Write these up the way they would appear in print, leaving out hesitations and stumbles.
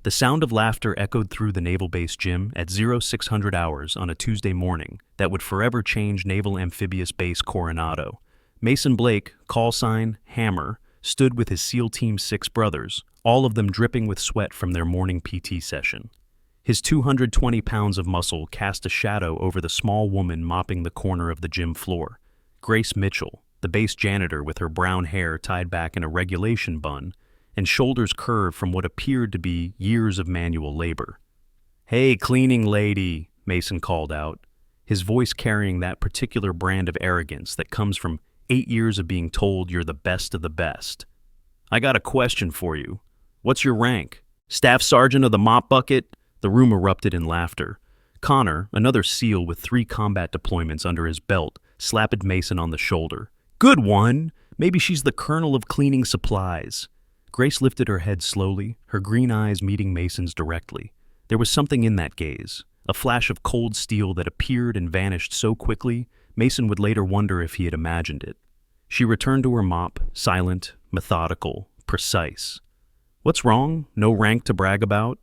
The sound of laughter echoed through the Naval Base gym at 0600 hours on a Tuesday morning that would forever change Naval Amphibious Base Coronado. Mason Blake, call sign Hammer, stood with his SEAL Team's 6 brothers, all of them dripping with sweat from their morning PT session. His 220 pounds of muscle cast a shadow over the small woman mopping the corner of the gym floor. Grace Mitchell, the base janitor with her brown hair tied back in a regulation bun, and shoulders curved from what appeared to be years of manual labor. "Hey, cleaning lady," Mason called out, his voice carrying that particular brand of arrogance that comes from 8 years of being told you're the best of the best. "I got a question for you. What's your rank? Staff sergeant of the mop bucket?" The room erupted in laughter. Connor, another SEAL with 3 combat deployments under his belt, slapped Mason on the shoulder. "Good one! Maybe she's the colonel of cleaning supplies." Grace lifted her head slowly, her green eyes meeting Mason's directly. There was something in that gaze, a flash of cold steel that appeared and vanished so quickly, Mason would later wonder if he had imagined it. She returned to her mop, silent, methodical, precise. "What's wrong? No rank to brag about?"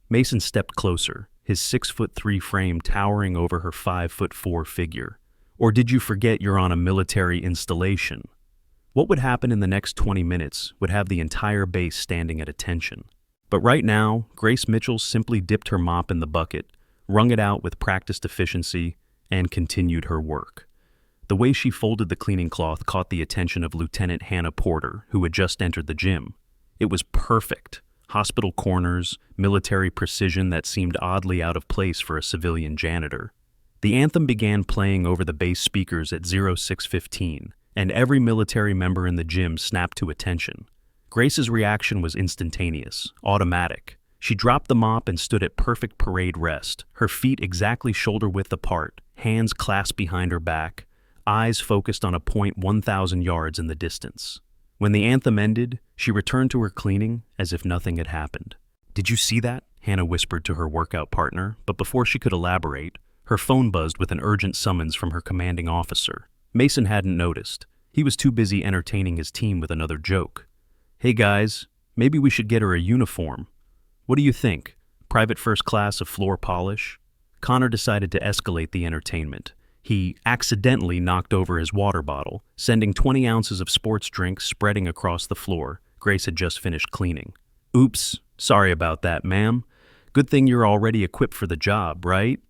Mason stepped closer, his 6'3" frame towering over her 5'4" figure. "Or did you forget you're on a military installation?" What would happen in the next 20 minutes would have the entire base standing at attention. But right now, Grace Mitchell simply dipped her mop in the bucket, wrung it out with practiced efficiency, and continued her work. The way she folded the cleaning cloth caught the attention of Lieutenant Hannah Porter, who had just entered the gym. It was perfect. Hospital corners, military precision that seemed oddly out of place for a civilian janitor. The anthem began playing over the base speakers at 0615, and every military member in the gym snapped to attention. Grace's reaction was instantaneous, automatic. She dropped the mop and stood at perfect parade rest, her feet exactly shoulder-width apart, hands clasped behind her back, eyes focused on a point 1,000 yards in the distance. When the anthem ended, she returned to her cleaning as if nothing had happened. "Did you see that?" Hannah whispered to her workout partner, but before she could elaborate, her phone buzzed with an urgent summons from her commanding officer. Mason hadn't noticed. He was too busy entertaining his team with another joke. "Hey guys, maybe we should get her a uniform. What do you think? Private first class of floor polish?" Connor decided to escalate the entertainment. He accidentally knocked over his water bottle, sending 20 ounces of sports drink spreading across the floor Grace had just finished cleaning. "Oops, sorry about that, ma'am. Good thing you're already equipped for the job, right?"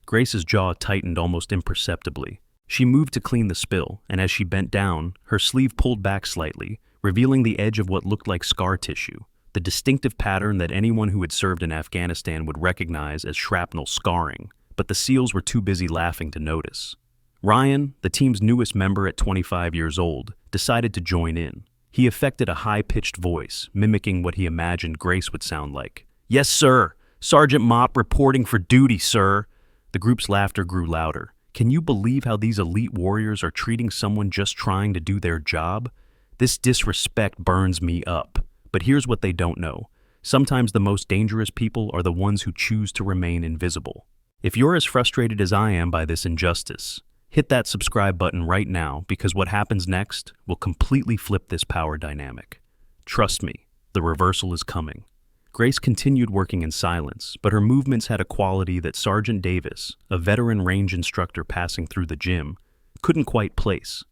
Grace's jaw tightened almost imperceptibly. She moved to clean the spill, and as she bent down, her sleeve pulled back slightly, revealing the edge of what looked like scar tissue, the distinctive pattern that anyone who had served in Afghanistan would recognize as shrapnel scarring, but the SEALs were too busy laughing to notice. Ryan, the team's newest member at 25 years old, decided to join in. He affected a high-pitched voice, mimicking what he imagined Grace would sound like. "Yes, sir. Sergeant Mop reporting for duty, sir." The group's laughter grew louder. Can you believe how these elite warriors are treating someone just trying to do their job? This disrespect burns me up. But here's what they don't know. Sometimes the most dangerous people are the ones who choose to remain invisible. If you're as frustrated as I am by this injustice, hit that subscribe button right now, because what happens next will completely flip this power dynamic. Trust me, the reversal is coming. Grace continued working in silence, but her movements had a quality that Sergeant Davis, a veteran range instructor passing through the gym, couldn't quite place.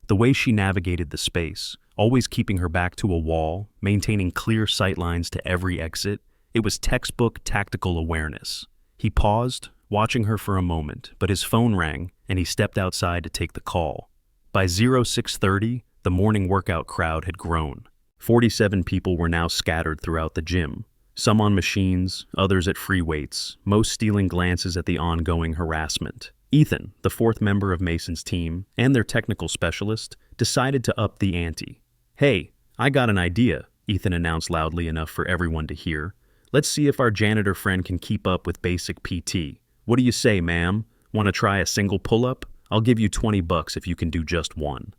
The way she navigated the space, always keeping her back to a wall, maintaining clear sightlines to every exit, it was textbook tactical awareness. He paused, watching her for a moment, but his phone rang, and he stepped outside to take the call. By 0630, the morning workout crowd had grown. 47 people were now scattered throughout the gym, some on machines, others at free weights, most stealing glances at the ongoing harassment. Ethan, the 4th member of Mason's team, and their technical specialist, decided to up the ante. "Hey, I got an idea," Ethan announced loudly enough for everyone to hear. "Let's see if our janitor friend can keep up with basic PT. What do you say, ma'am? Want to try a single pull-up? I'll give you $20 if you can do just one."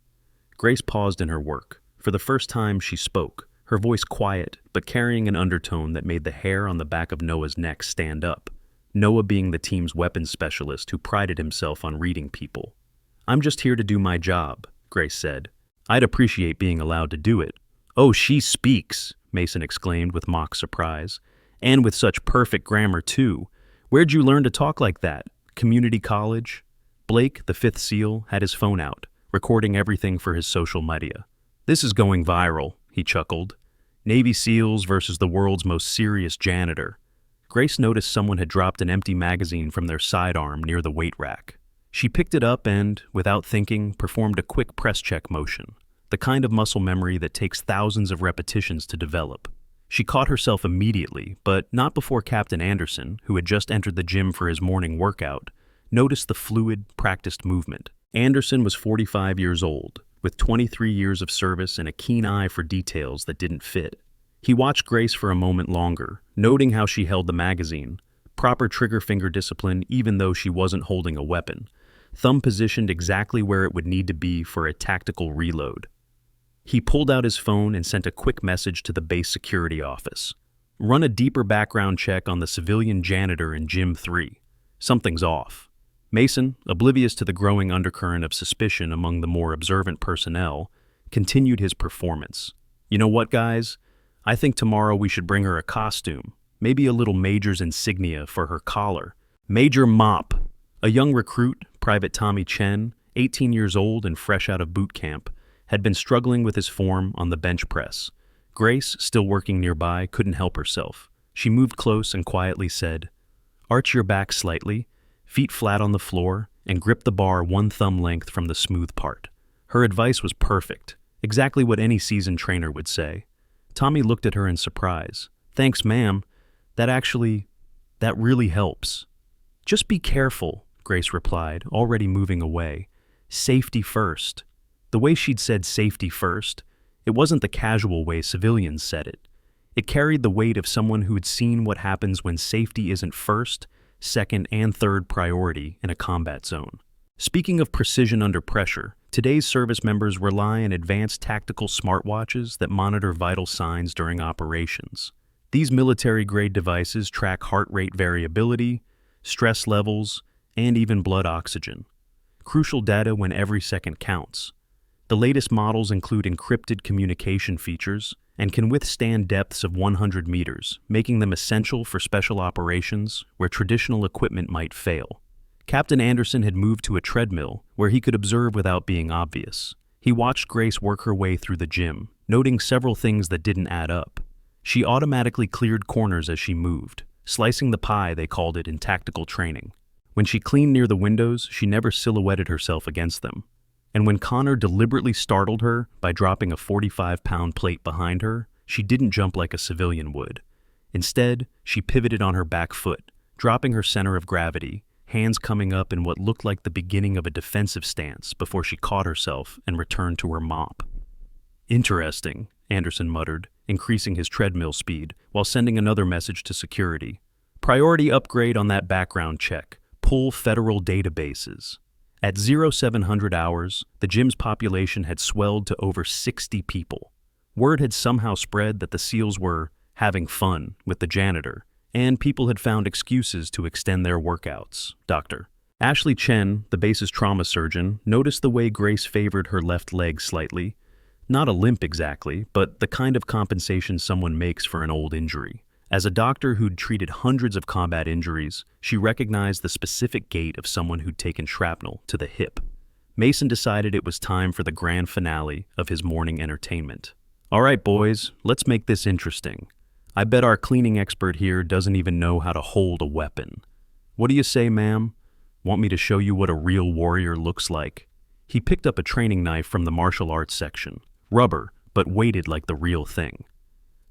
Grace paused in her work. For the first time, she spoke, her voice quiet, but carrying an undertone that made the hair on the back of Noah's neck stand up. Noah being the team's weapons specialist who prided himself on reading people. "I'm just here to do my job," Grace said. "I'd appreciate being allowed to do it." "Oh, she speaks," Mason exclaimed with mock surprise. And with such perfect grammar, too. Where'd you learn to talk like that? Community college? Blake, the fifth SEAL, had his phone out, recording everything for his social media. This is going viral, he chuckled. Navy SEALs versus the world's most serious janitor. Grace noticed someone had dropped an empty magazine from their sidearm near the weight rack. She picked it up and, without thinking, performed a quick press check motion, the kind of muscle memory that takes thousands of repetitions to develop. She caught herself immediately, but not before Captain Anderson, who had just entered the gym for his morning workout, noticed the fluid, practiced movement. Anderson was 45 years old, with 23 years of service and a keen eye for details that didn't fit. He watched Grace for a moment longer, noting how she held the magazine, proper trigger finger discipline even though she wasn't holding a weapon, thumb positioned exactly where it would need to be for a tactical reload. He pulled out his phone and sent a quick message to the base security office. Run a deeper background check on the civilian janitor in Gym 3. Something's off. Mason, oblivious to the growing undercurrent of suspicion among the more observant personnel, continued his performance. You know what, guys? I think tomorrow we should bring her a costume, maybe a little major's insignia for her collar. Major Mop. A young recruit, Private Tommy Chen, 18 years old and fresh out of boot camp, had been struggling with his form on the bench press. Grace, still working nearby, couldn't help herself. She moved close and quietly said, "Arch your back slightly, feet flat on the floor, and grip the bar one thumb length from the smooth part." Her advice was perfect, exactly what any seasoned trainer would say. Tommy looked at her in surprise. "Thanks, ma'am. That really helps." "Just be careful," Grace replied, already moving away. "Safety first." The way she'd said safety first, it wasn't the casual way civilians said it. It carried the weight of someone who had seen what happens when safety isn't first, second, and third priority in a combat zone. Speaking of precision under pressure, today's service members rely on advanced tactical smartwatches that monitor vital signs during operations. These military-grade devices track heart rate variability, stress levels, and even blood oxygen. Crucial data when every second counts. The latest models include encrypted communication features and can withstand depths of 100 meters, making them essential for special operations where traditional equipment might fail. Captain Anderson had moved to a treadmill where he could observe without being obvious. He watched Grace work her way through the gym, noting several things that didn't add up. She automatically cleared corners as she moved, slicing the pie, they called it in tactical training. When she cleaned near the windows, she never silhouetted herself against them. And when Connor deliberately startled her by dropping a 45-pound plate behind her, she didn't jump like a civilian would. Instead, she pivoted on her back foot, dropping her center of gravity, hands coming up in what looked like the beginning of a defensive stance before she caught herself and returned to her mop. "Interesting," Anderson muttered, increasing his treadmill speed while sending another message to security. "Priority upgrade on that background check. Pull federal databases." At 0700 hours, the gym's population had swelled to over 60 people. Word had somehow spread that the SEALs were having fun with the janitor, and people had found excuses to extend their workouts. Dr. Ashley Chen, the base's trauma surgeon, noticed the way Grace favored her left leg slightly. Not a limp exactly, but the kind of compensation someone makes for an old injury. As a doctor who'd treated hundreds of combat injuries, she recognized the specific gait of someone who'd taken shrapnel to the hip. Mason decided it was time for the grand finale of his morning entertainment. "All right, boys, let's make this interesting. I bet our cleaning expert here doesn't even know how to hold a weapon. What do you say, ma'am? Want me to show you what a real warrior looks like?" He picked up a training knife from the martial arts section. Rubber, but weighted like the real thing.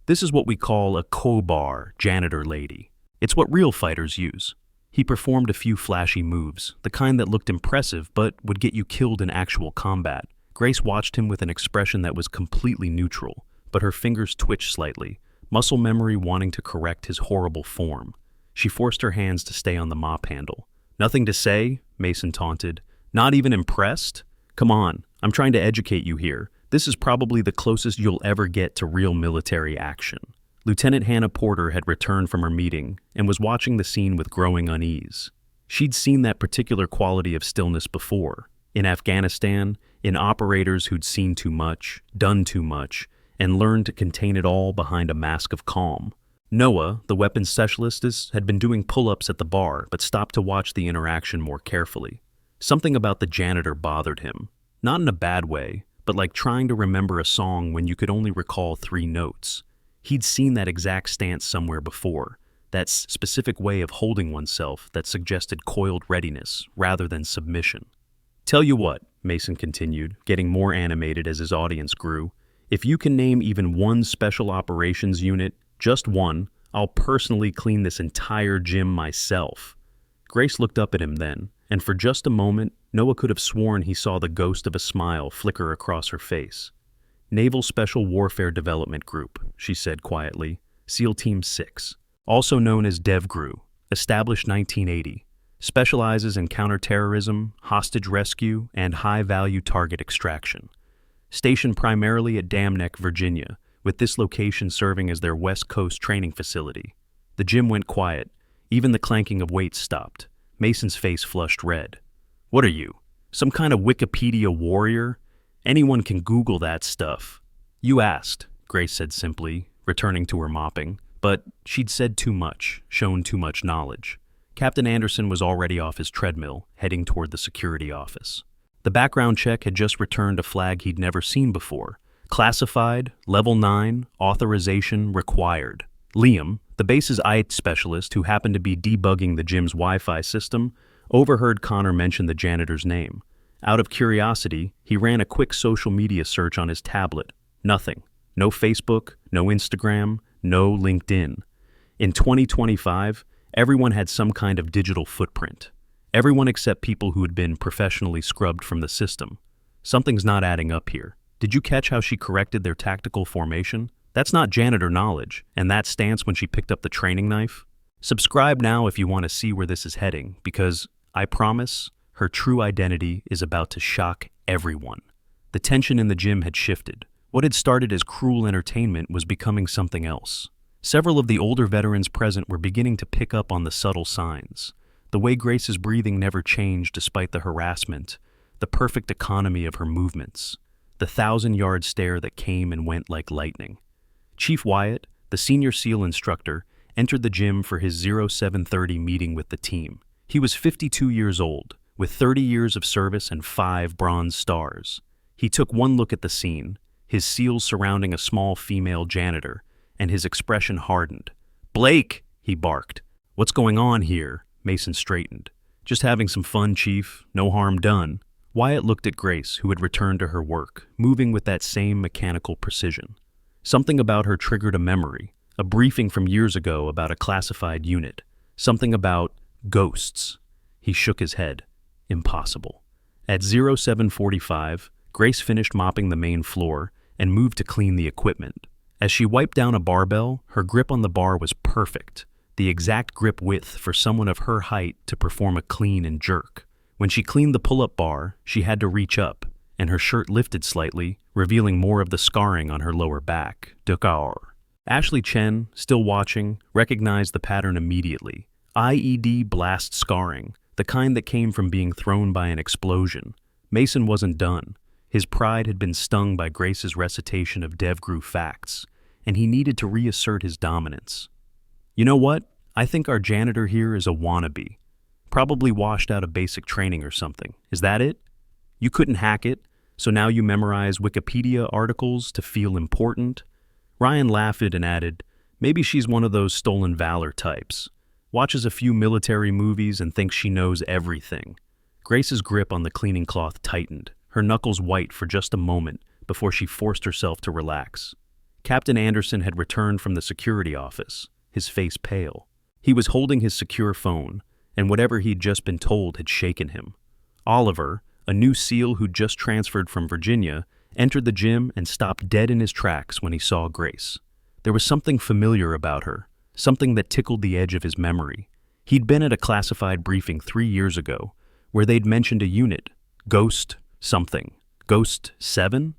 "This is what we call a crowbar, janitor lady. It's what real fighters use." He performed a few flashy moves, the kind that looked impressive but would get you killed in actual combat. Grace watched him with an expression that was completely neutral, but her fingers twitched slightly, muscle memory wanting to correct his horrible form. She forced her hands to stay on the mop handle. "Nothing to say?" Mason taunted. "Not even impressed? Come on, I'm trying to educate you here. This is probably the closest you'll ever get to real military action." Lieutenant Hannah Porter had returned from her meeting and was watching the scene with growing unease. She'd seen that particular quality of stillness before, in Afghanistan, in operators who'd seen too much, done too much, and learned to contain it all behind a mask of calm. Noah, the weapons specialist, had been doing pull-ups at the bar but stopped to watch the interaction more carefully. Something about the janitor bothered him. Not in a bad way, but like trying to remember a song when you could only recall 3 notes. He'd seen that exact stance somewhere before, that specific way of holding oneself that suggested coiled readiness rather than submission. "Tell you what," Mason continued, getting more animated as his audience grew, "if you can name even one special operations unit, just one, I'll personally clean this entire gym myself." Grace looked up at him then, and for just a moment, Noah could have sworn he saw the ghost of a smile flicker across her face. "Naval Special Warfare Development Group," she said quietly, "SEAL Team 6, also known as DevGru, established 1980, specializes in counterterrorism, hostage rescue, and high-value target extraction. Stationed primarily at Dam Neck, Virginia, with this location serving as their West Coast training facility." The gym went quiet. Even the clanking of weights stopped. Mason's face flushed red. "What are you, some kind of Wikipedia warrior? Anyone can Google that stuff." "You asked," Grace said simply, returning to her mopping. But she'd said too much, shown too much knowledge. Captain Anderson was already off his treadmill, heading toward the security office. The background check had just returned a flag he'd never seen before. Classified, Level 9, authorization required. Liam, the base's IT specialist who happened to be debugging the gym's Wi-Fi system, overheard Connor mention the janitor's name. Out of curiosity, he ran a quick social media search on his tablet. Nothing. No Facebook, no Instagram, no LinkedIn. In 2025, everyone had some kind of digital footprint. Everyone except people who had been professionally scrubbed from the system. Something's not adding up here. Did you catch how she corrected their tactical formation? That's not janitor knowledge, and that stance when she picked up the training knife. Subscribe now if you want to see where this is heading, because, I promise, her true identity is about to shock everyone. The tension in the gym had shifted. What had started as cruel entertainment was becoming something else. Several of the older veterans present were beginning to pick up on the subtle signs. The way Grace's breathing never changed despite the harassment, the perfect economy of her movements, the 1,000-yard stare that came and went like lightning. Chief Wyatt, the senior SEAL instructor, entered the gym for his 0730 meeting with the team. He was 52 years old, with 30 years of service and 5 bronze stars. He took one look at the scene, his SEALs surrounding a small female janitor, and his expression hardened. "Blake!" he barked. "What's going on here?" Mason straightened. "Just having some fun, Chief. No harm done." Wyatt looked at Grace, who had returned to her work, moving with that same mechanical precision. Something about her triggered a memory, a briefing from years ago about a classified unit. Something about ghosts. He shook his head. Impossible. At 0745, Grace finished mopping the main floor and moved to clean the equipment. As she wiped down a barbell, her grip on the bar was perfect, the exact grip width for someone of her height to perform a clean and jerk. When she cleaned the pull-up bar, she had to reach up, and her shirt lifted slightly, revealing more of the scarring on her lower back. Dakar. Ashley Chen, still watching, recognized the pattern immediately. IED blast scarring, the kind that came from being thrown by an explosion. Mason wasn't done. His pride had been stung by Grace's recitation of DevGru facts, and he needed to reassert his dominance. "You know what? I think our janitor here is a wannabe. Probably washed out of basic training or something. Is that it? You couldn't hack it, so now you memorize Wikipedia articles to feel important?" Ryan laughed and added, "Maybe she's one of those stolen valor types. Watches a few military movies and thinks she knows everything." Grace's grip on the cleaning cloth tightened, her knuckles white for just a moment before she forced herself to relax. Captain Anderson had returned from the security office, his face pale. He was holding his secure phone, and whatever he'd just been told had shaken him. Oliver, a new SEAL who'd just transferred from Virginia, entered the gym and stopped dead in his tracks when he saw Grace. There was something familiar about her, something that tickled the edge of his memory. He'd been at a classified briefing 3 years ago, where they'd mentioned a unit, Ghost something. Ghost 7?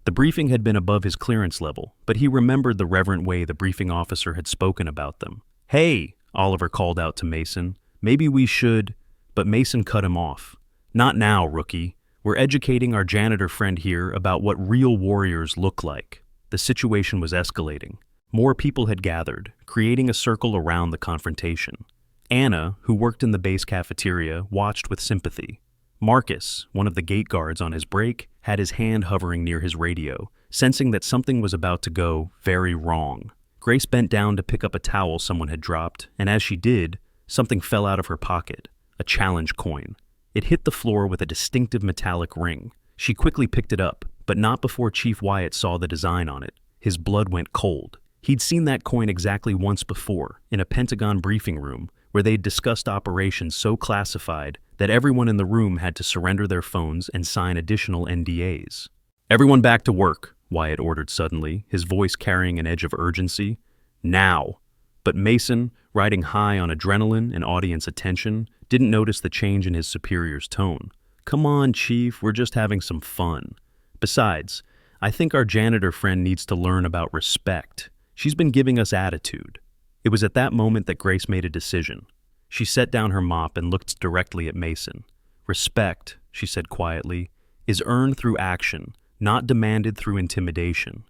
The briefing had been above his clearance level, but he remembered the reverent way the briefing officer had spoken about them. "Hey," Oliver called out to Mason, "maybe we should—" But Mason cut him off. "Not now, rookie. We're educating our janitor friend here about what real warriors look like." The situation was escalating. More people had gathered, creating a circle around the confrontation. Anna, who worked in the base cafeteria, watched with sympathy. Marcus, one of the gate guards on his break, had his hand hovering near his radio, sensing that something was about to go very wrong. Grace bent down to pick up a towel someone had dropped, and as she did, something fell out of her pocket, a challenge coin. It hit the floor with a distinctive metallic ring. She quickly picked it up, but not before Chief Wyatt saw the design on it. His blood went cold. He'd seen that coin exactly once before, in a Pentagon briefing room, where they'd discussed operations so classified that everyone in the room had to surrender their phones and sign additional NDAs. "Everyone back to work," Wyatt ordered suddenly, his voice carrying an edge of urgency. "Now!" But Mason, riding high on adrenaline and audience attention, didn't notice the change in his superior's tone. "Come on, Chief, we're just having some fun. Besides, I think our janitor friend needs to learn about respect. She's been giving us attitude." It was at that moment that Grace made a decision. She set down her mop and looked directly at Mason. "Respect," she said quietly, "is earned through action, not demanded through intimidation."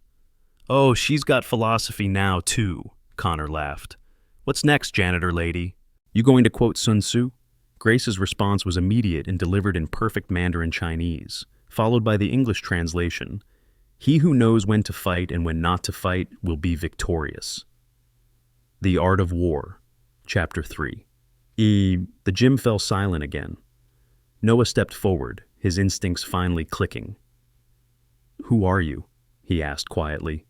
"Oh, she's got philosophy now, too," Connor laughed. "What's next, janitor lady? You going to quote Sun Tzu?" Grace's response was immediate and delivered in perfect Mandarin Chinese, followed by the English translation. "He who knows when to fight and when not to fight will be victorious." The Art of War, Chapter 3. The gym fell silent again. Noah stepped forward, his instincts finally clicking. "Who are you?" he asked quietly.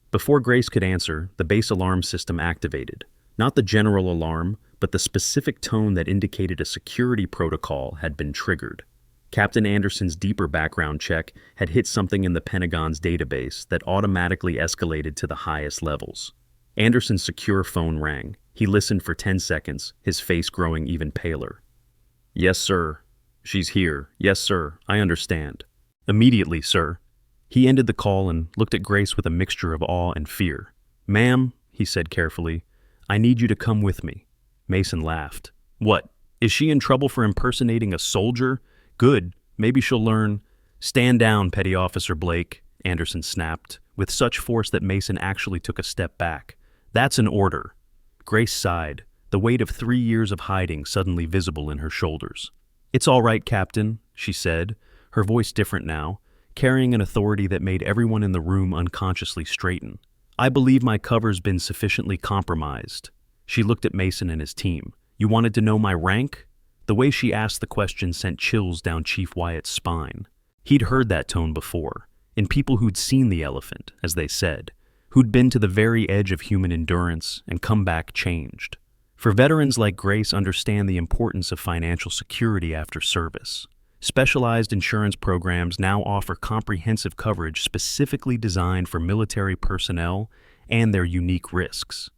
Before Grace could answer, the base alarm system activated. Not the general alarm, but the specific tone that indicated a security protocol had been triggered. Captain Anderson's deeper background check had hit something in the Pentagon's database that automatically escalated to the highest levels. Anderson's secure phone rang. He listened for 10 seconds, his face growing even paler. "Yes, sir. She's here. Yes, sir. I understand." "Immediately, sir." He ended the call and looked at Grace with a mixture of awe and fear. "Ma'am," he said carefully, "I need you to come with me." Mason laughed. "What? Is she in trouble for impersonating a soldier? Good. Maybe she'll learn." "Stand down, Petty Officer Blake," Anderson snapped, with such force that Mason actually took a step back. "That's an order." Grace sighed, the weight of 3 years of hiding suddenly visible in her shoulders. "It's all right, Captain," she said, her voice different now, carrying an authority that made everyone in the room unconsciously straighten. "I believe my cover's been sufficiently compromised." She looked at Mason and his team. "You wanted to know my rank?" The way she asked the question sent chills down Chief Wyatt's spine. He'd heard that tone before, in people who'd seen the elephant, as they said, who'd been to the very edge of human endurance and come back changed. For veterans like Grace understand the importance of financial security after service. Specialized insurance programs now offer comprehensive coverage specifically designed for military personnel and their unique risks.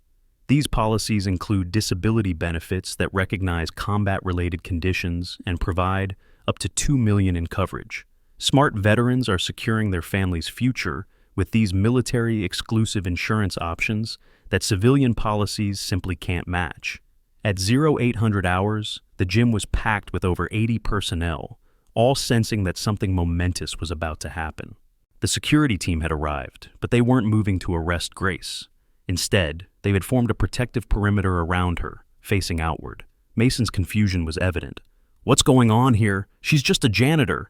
These policies include disability benefits that recognize combat-related conditions and provide up to $2 million in coverage. Smart veterans are securing their family's future with these military-exclusive insurance options that civilian policies simply can't match. At 0800 hours, the gym was packed with over 80 personnel, all sensing that something momentous was about to happen. The security team had arrived, but they weren't moving to arrest Grace. Instead, they had formed a protective perimeter around her, facing outward. Mason's confusion was evident. "What's going on here? She's just a janitor."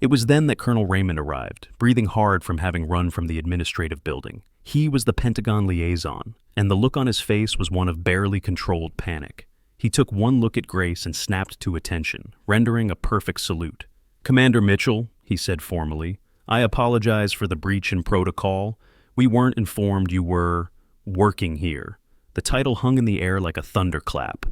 It was then that Colonel Raymond arrived, breathing hard from having run from the administrative building. He was the Pentagon liaison, and the look on his face was one of barely controlled panic. He took one look at Grace and snapped to attention, rendering a perfect salute. "Commander Mitchell," he said formally, "I apologize for the breach in protocol. We weren't informed you were working here." The title hung in the air like a thunderclap.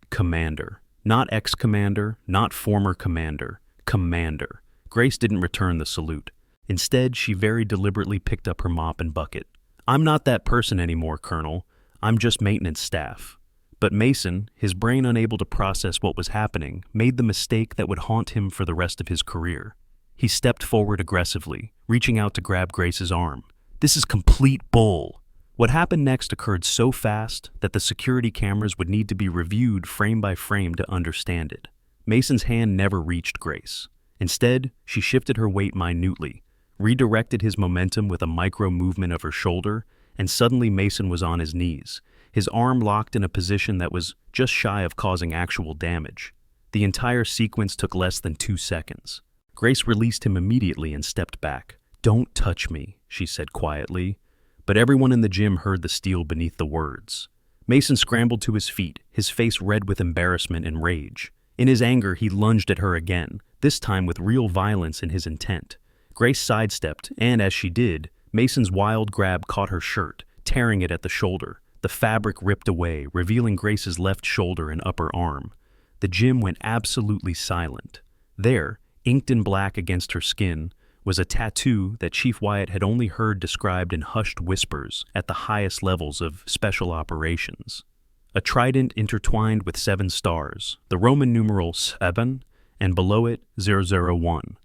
Commander. Not ex-commander, not former commander. Commander. Grace didn't return the salute. Instead, she very deliberately picked up her mop and bucket. "I'm not that person anymore, Colonel. I'm just maintenance staff." But Mason, his brain unable to process what was happening, made the mistake that would haunt him for the rest of his career. He stepped forward aggressively, reaching out to grab Grace's arm. "This is complete bull." What happened next occurred so fast that the security cameras would need to be reviewed frame by frame to understand it. Mason's hand never reached Grace. Instead, she shifted her weight minutely, redirected his momentum with a micro movement of her shoulder, and suddenly Mason was on his knees, his arm locked in a position that was just shy of causing actual damage. The entire sequence took less than 2 seconds. Grace released him immediately and stepped back. "Don't touch me," she said quietly, but everyone in the gym heard the steel beneath the words. Mason scrambled to his feet, his face red with embarrassment and rage. In his anger, he lunged at her again, this time with real violence in his intent. Grace sidestepped, and as she did, Mason's wild grab caught her shirt, tearing it at the shoulder. The fabric ripped away, revealing Grace's left shoulder and upper arm. The gym went absolutely silent. There, inked in black against her skin, was a tattoo that Chief Wyatt had only heard described in hushed whispers at the highest levels of special operations. A trident intertwined with 7 stars, the Roman numeral 7, and below it 001,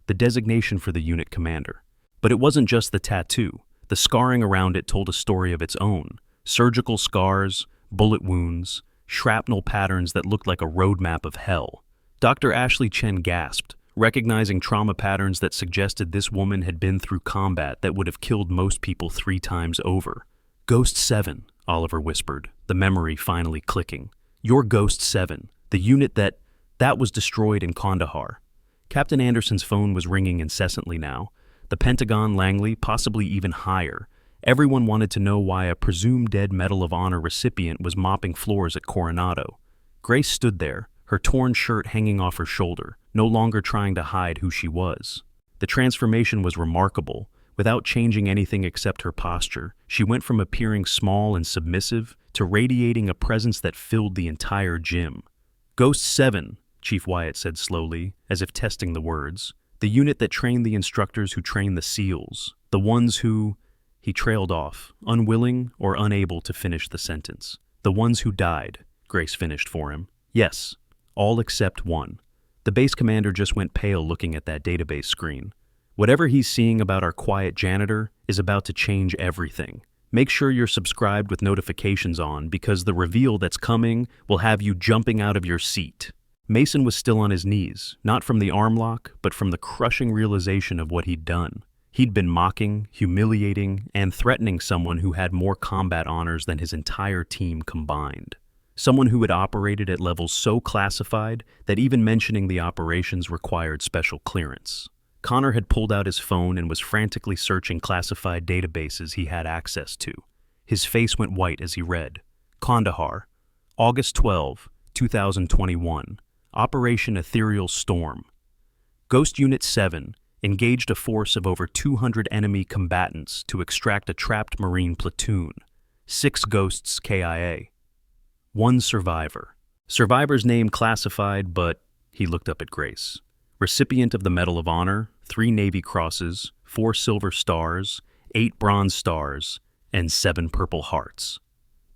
the designation for the unit commander. But it wasn't just the tattoo. The scarring around it told a story of its own. Surgical scars, bullet wounds, shrapnel patterns that looked like a roadmap of hell. Dr. Ashley Chen gasped, recognizing trauma patterns that suggested this woman had been through combat that would have killed most people 3 times over. "Ghost 7, Oliver whispered, the memory finally clicking. "You're Ghost 7, the unit that was destroyed in Kandahar." Captain Anderson's phone was ringing incessantly now. The Pentagon, Langley, possibly even higher. Everyone wanted to know why a presumed dead Medal of Honor recipient was mopping floors at Coronado. Grace stood there, her torn shirt hanging off her shoulder, no longer trying to hide who she was. The transformation was remarkable. Without changing anything except her posture, she went from appearing small and submissive to radiating a presence that filled the entire gym. "Ghost 7, Chief Wyatt said slowly, as if testing the words. "The unit that trained the instructors who trained the SEALs. The ones who—" He trailed off, unwilling or unable to finish the sentence. "The ones who died," Grace finished for him. "Yes, all except one." The base commander just went pale looking at that database screen. "Whatever he's seeing about our quiet janitor is about to change everything. Make sure you're subscribed with notifications on, because the reveal that's coming will have you jumping out of your seat." Mason was still on his knees, not from the arm lock, but from the crushing realization of what he'd done. He'd been mocking, humiliating, and threatening someone who had more combat honors than his entire team combined. Someone who had operated at levels so classified that even mentioning the operations required special clearance. Connor had pulled out his phone and was frantically searching classified databases he had access to. His face went white as he read. "Kandahar, August 12, 2021. Operation Ethereal Storm. Ghost Unit 7 engaged a force of over 200 enemy combatants to extract a trapped Marine platoon. 6 ghosts KIA. 1 survivor. Survivor's name classified, but..." He looked up at Grace. "Recipient of the Medal of Honor, 3 Navy Crosses, 4 Silver Stars, 8 Bronze Stars, and 7 Purple Hearts."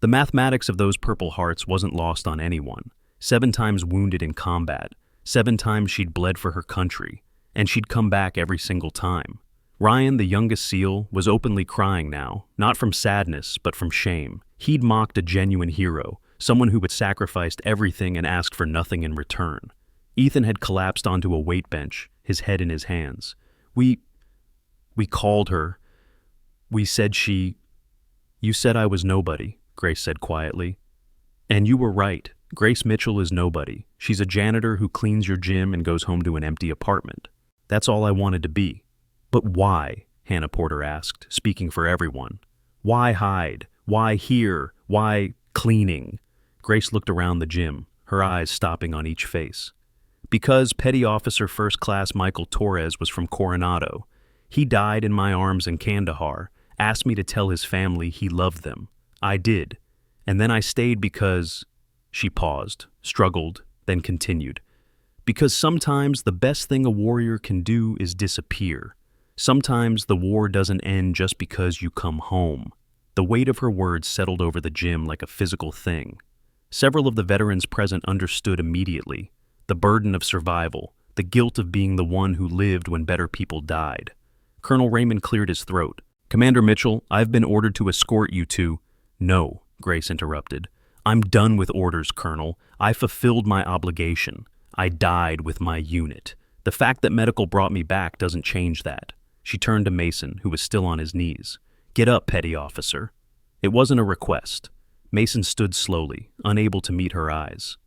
The mathematics of those Purple Hearts wasn't lost on anyone. 7 times wounded in combat, 7 times she'd bled for her country, and she'd come back every single time. Ryan, the youngest SEAL, was openly crying now, not from sadness, but from shame. He'd mocked a genuine hero, someone who had sacrificed everything and asked for nothing in return. Ethan had collapsed onto a weight bench, his head in his hands. We called her. We said she... You said I was nobody," Grace said quietly. "And you were right. Grace Mitchell is nobody. She's a janitor who cleans your gym and goes home to an empty apartment. That's all I wanted to be." "But why?" Hannah Porter asked, speaking for everyone. "Why hide? Why here? Why cleaning?" Grace looked around the gym, her eyes stopping on each face. "Because Petty Officer First Class Michael Torres was from Coronado. He died in my arms in Kandahar, asked me to tell his family he loved them. I did. And then I stayed because..." She paused, struggled, then continued. "Because sometimes the best thing a warrior can do is disappear. Sometimes the war doesn't end just because you come home." The weight of her words settled over the gym like a physical thing. Several of the veterans present understood immediately. The burden of survival, the guilt of being the one who lived when better people died. Colonel Raymond cleared his throat. "Commander Mitchell, I've been ordered to escort you to..." "No," Grace interrupted. "I'm done with orders, Colonel. I fulfilled my obligation. I died with my unit. The fact that medical brought me back doesn't change that." She turned to Mason, who was still on his knees. Get up, petty officer. It wasn't a request. Mason stood slowly, unable to meet her eyes.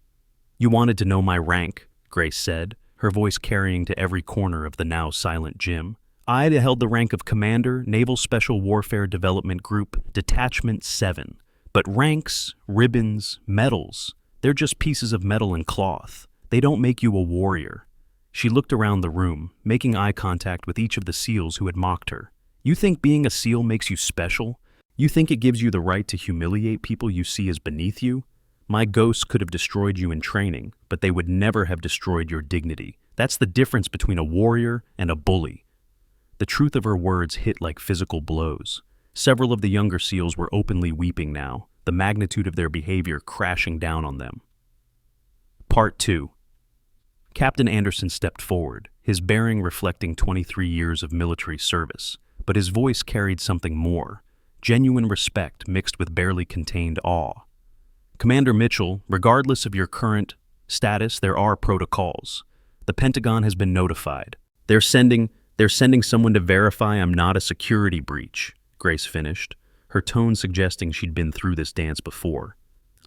You wanted to know my rank, Grace said, her voice carrying to every corner of the now silent gym. I held the rank of Commander, Naval Special Warfare Development Group, Detachment 7. But ranks, ribbons, medals, they're just pieces of metal and cloth. They don't make you a warrior. She looked around the room, making eye contact with each of the SEALs who had mocked her. You think being a SEAL makes you special? You think it gives you the right to humiliate people you see as beneath you? My ghosts could have destroyed you in training, but they would never have destroyed your dignity. That's the difference between a warrior and a bully. The truth of her words hit like physical blows. Several of the younger SEALs were openly weeping now, the magnitude of their behavior crashing down on them. Part 2. Captain Anderson stepped forward, his bearing reflecting 23 years of military service, but his voice carried something more, genuine respect mixed with barely contained awe. Commander Mitchell, regardless of your current status, there are protocols. The Pentagon has been notified. They're sending someone to verify I'm not a security breach, Grace finished, her tone suggesting she'd been through this dance before.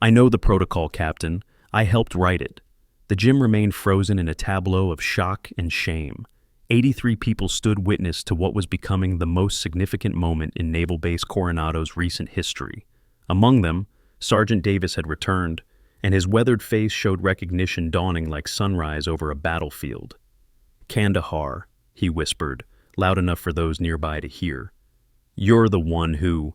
I know the protocol, Captain. I helped write it. The gym remained frozen in a tableau of shock and shame. 83 people stood witness to what was becoming the most significant moment in Naval Base Coronado's recent history. Among them, Sergeant Davis had returned, and his weathered face showed recognition dawning like sunrise over a battlefield. Kandahar, he whispered, loud enough for those nearby to hear. You're the one who...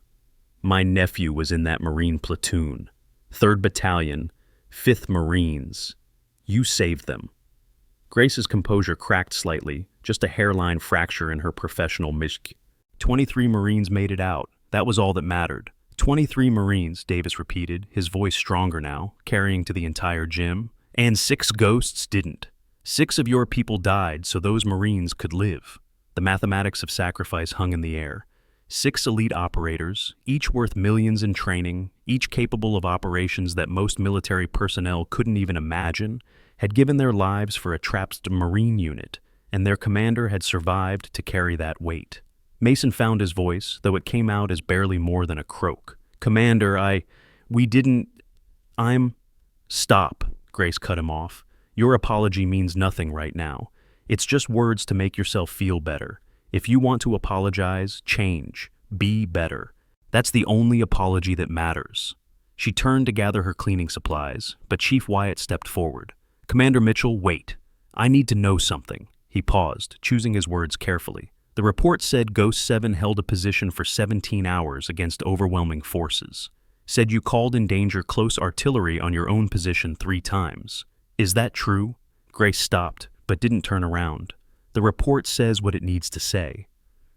My nephew was in that Marine platoon. 3rd Battalion, 5th Marines. You saved them. Grace's composure cracked slightly, just a hairline fracture in her professional mishk. 23 Marines made it out. That was all that mattered. 23 Marines, Davis repeated, his voice stronger now, carrying to the entire gym. And 6 ghosts didn't. 6 of your people died so those Marines could live. The mathematics of sacrifice hung in the air. 6 elite operators, each worth millions in training, each capable of operations that most military personnel couldn't even imagine, had given their lives for a trapped Marine unit, and their commander had survived to carry that weight. Mason found his voice, though it came out as barely more than a croak. Commander, Stop, Grace cut him off. Your apology means nothing right now. It's just words to make yourself feel better. If you want to apologize, change. Be better. That's the only apology that matters. She turned to gather her cleaning supplies, but Chief Wyatt stepped forward. Commander Mitchell, wait. I need to know something. He paused, choosing his words carefully. The report said Ghost 7 held a position for 17 hours against overwhelming forces. Said you called in danger close artillery on your own position 3 times. Is that true? Grace stopped, but didn't turn around. The report says what it needs to say.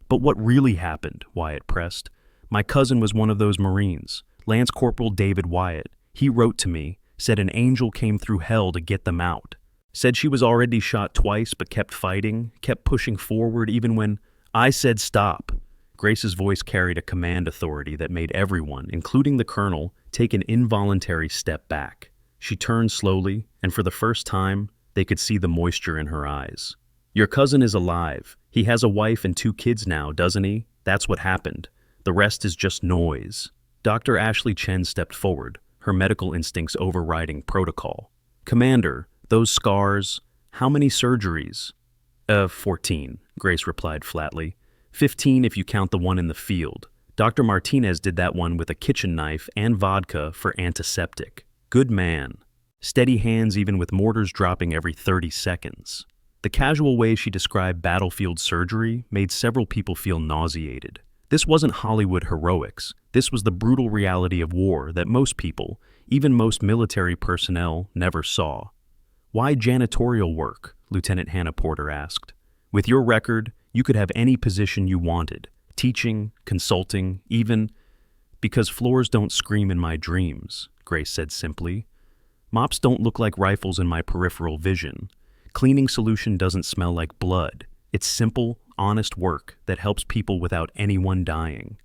But what really happened? Wyatt pressed. My cousin was one of those Marines, Lance Corporal David Wyatt. He wrote to me, said an angel came through hell to get them out. Said she was already shot twice but kept fighting, kept pushing forward even when I said stop. Grace's voice carried a command authority that made everyone, including the colonel, take an involuntary step back. She turned slowly, and for the first time, they could see the moisture in her eyes. Your cousin is alive. He has a wife and 2 kids now, doesn't he? That's what happened. The rest is just noise. Dr. Ashley Chen stepped forward, her medical instincts overriding protocol. Commander, those scars, how many surgeries? 14, Grace replied flatly. 15 if you count the one in the field. Dr. Martinez did that one with a kitchen knife and vodka for antiseptic. Good man. Steady hands even with mortars dropping every 30 seconds. The casual way she described battlefield surgery made several people feel nauseated. This wasn't Hollywood heroics. This was the brutal reality of war that most people, even most military personnel, never saw. Why janitorial work? Lieutenant Hannah Porter asked. With your record, you could have any position you wanted. Teaching, consulting, even... Because floors don't scream in my dreams, Grace said simply. Mops don't look like rifles in my peripheral vision. Cleaning solution doesn't smell like blood. It's simple, honest work that helps people without anyone dying.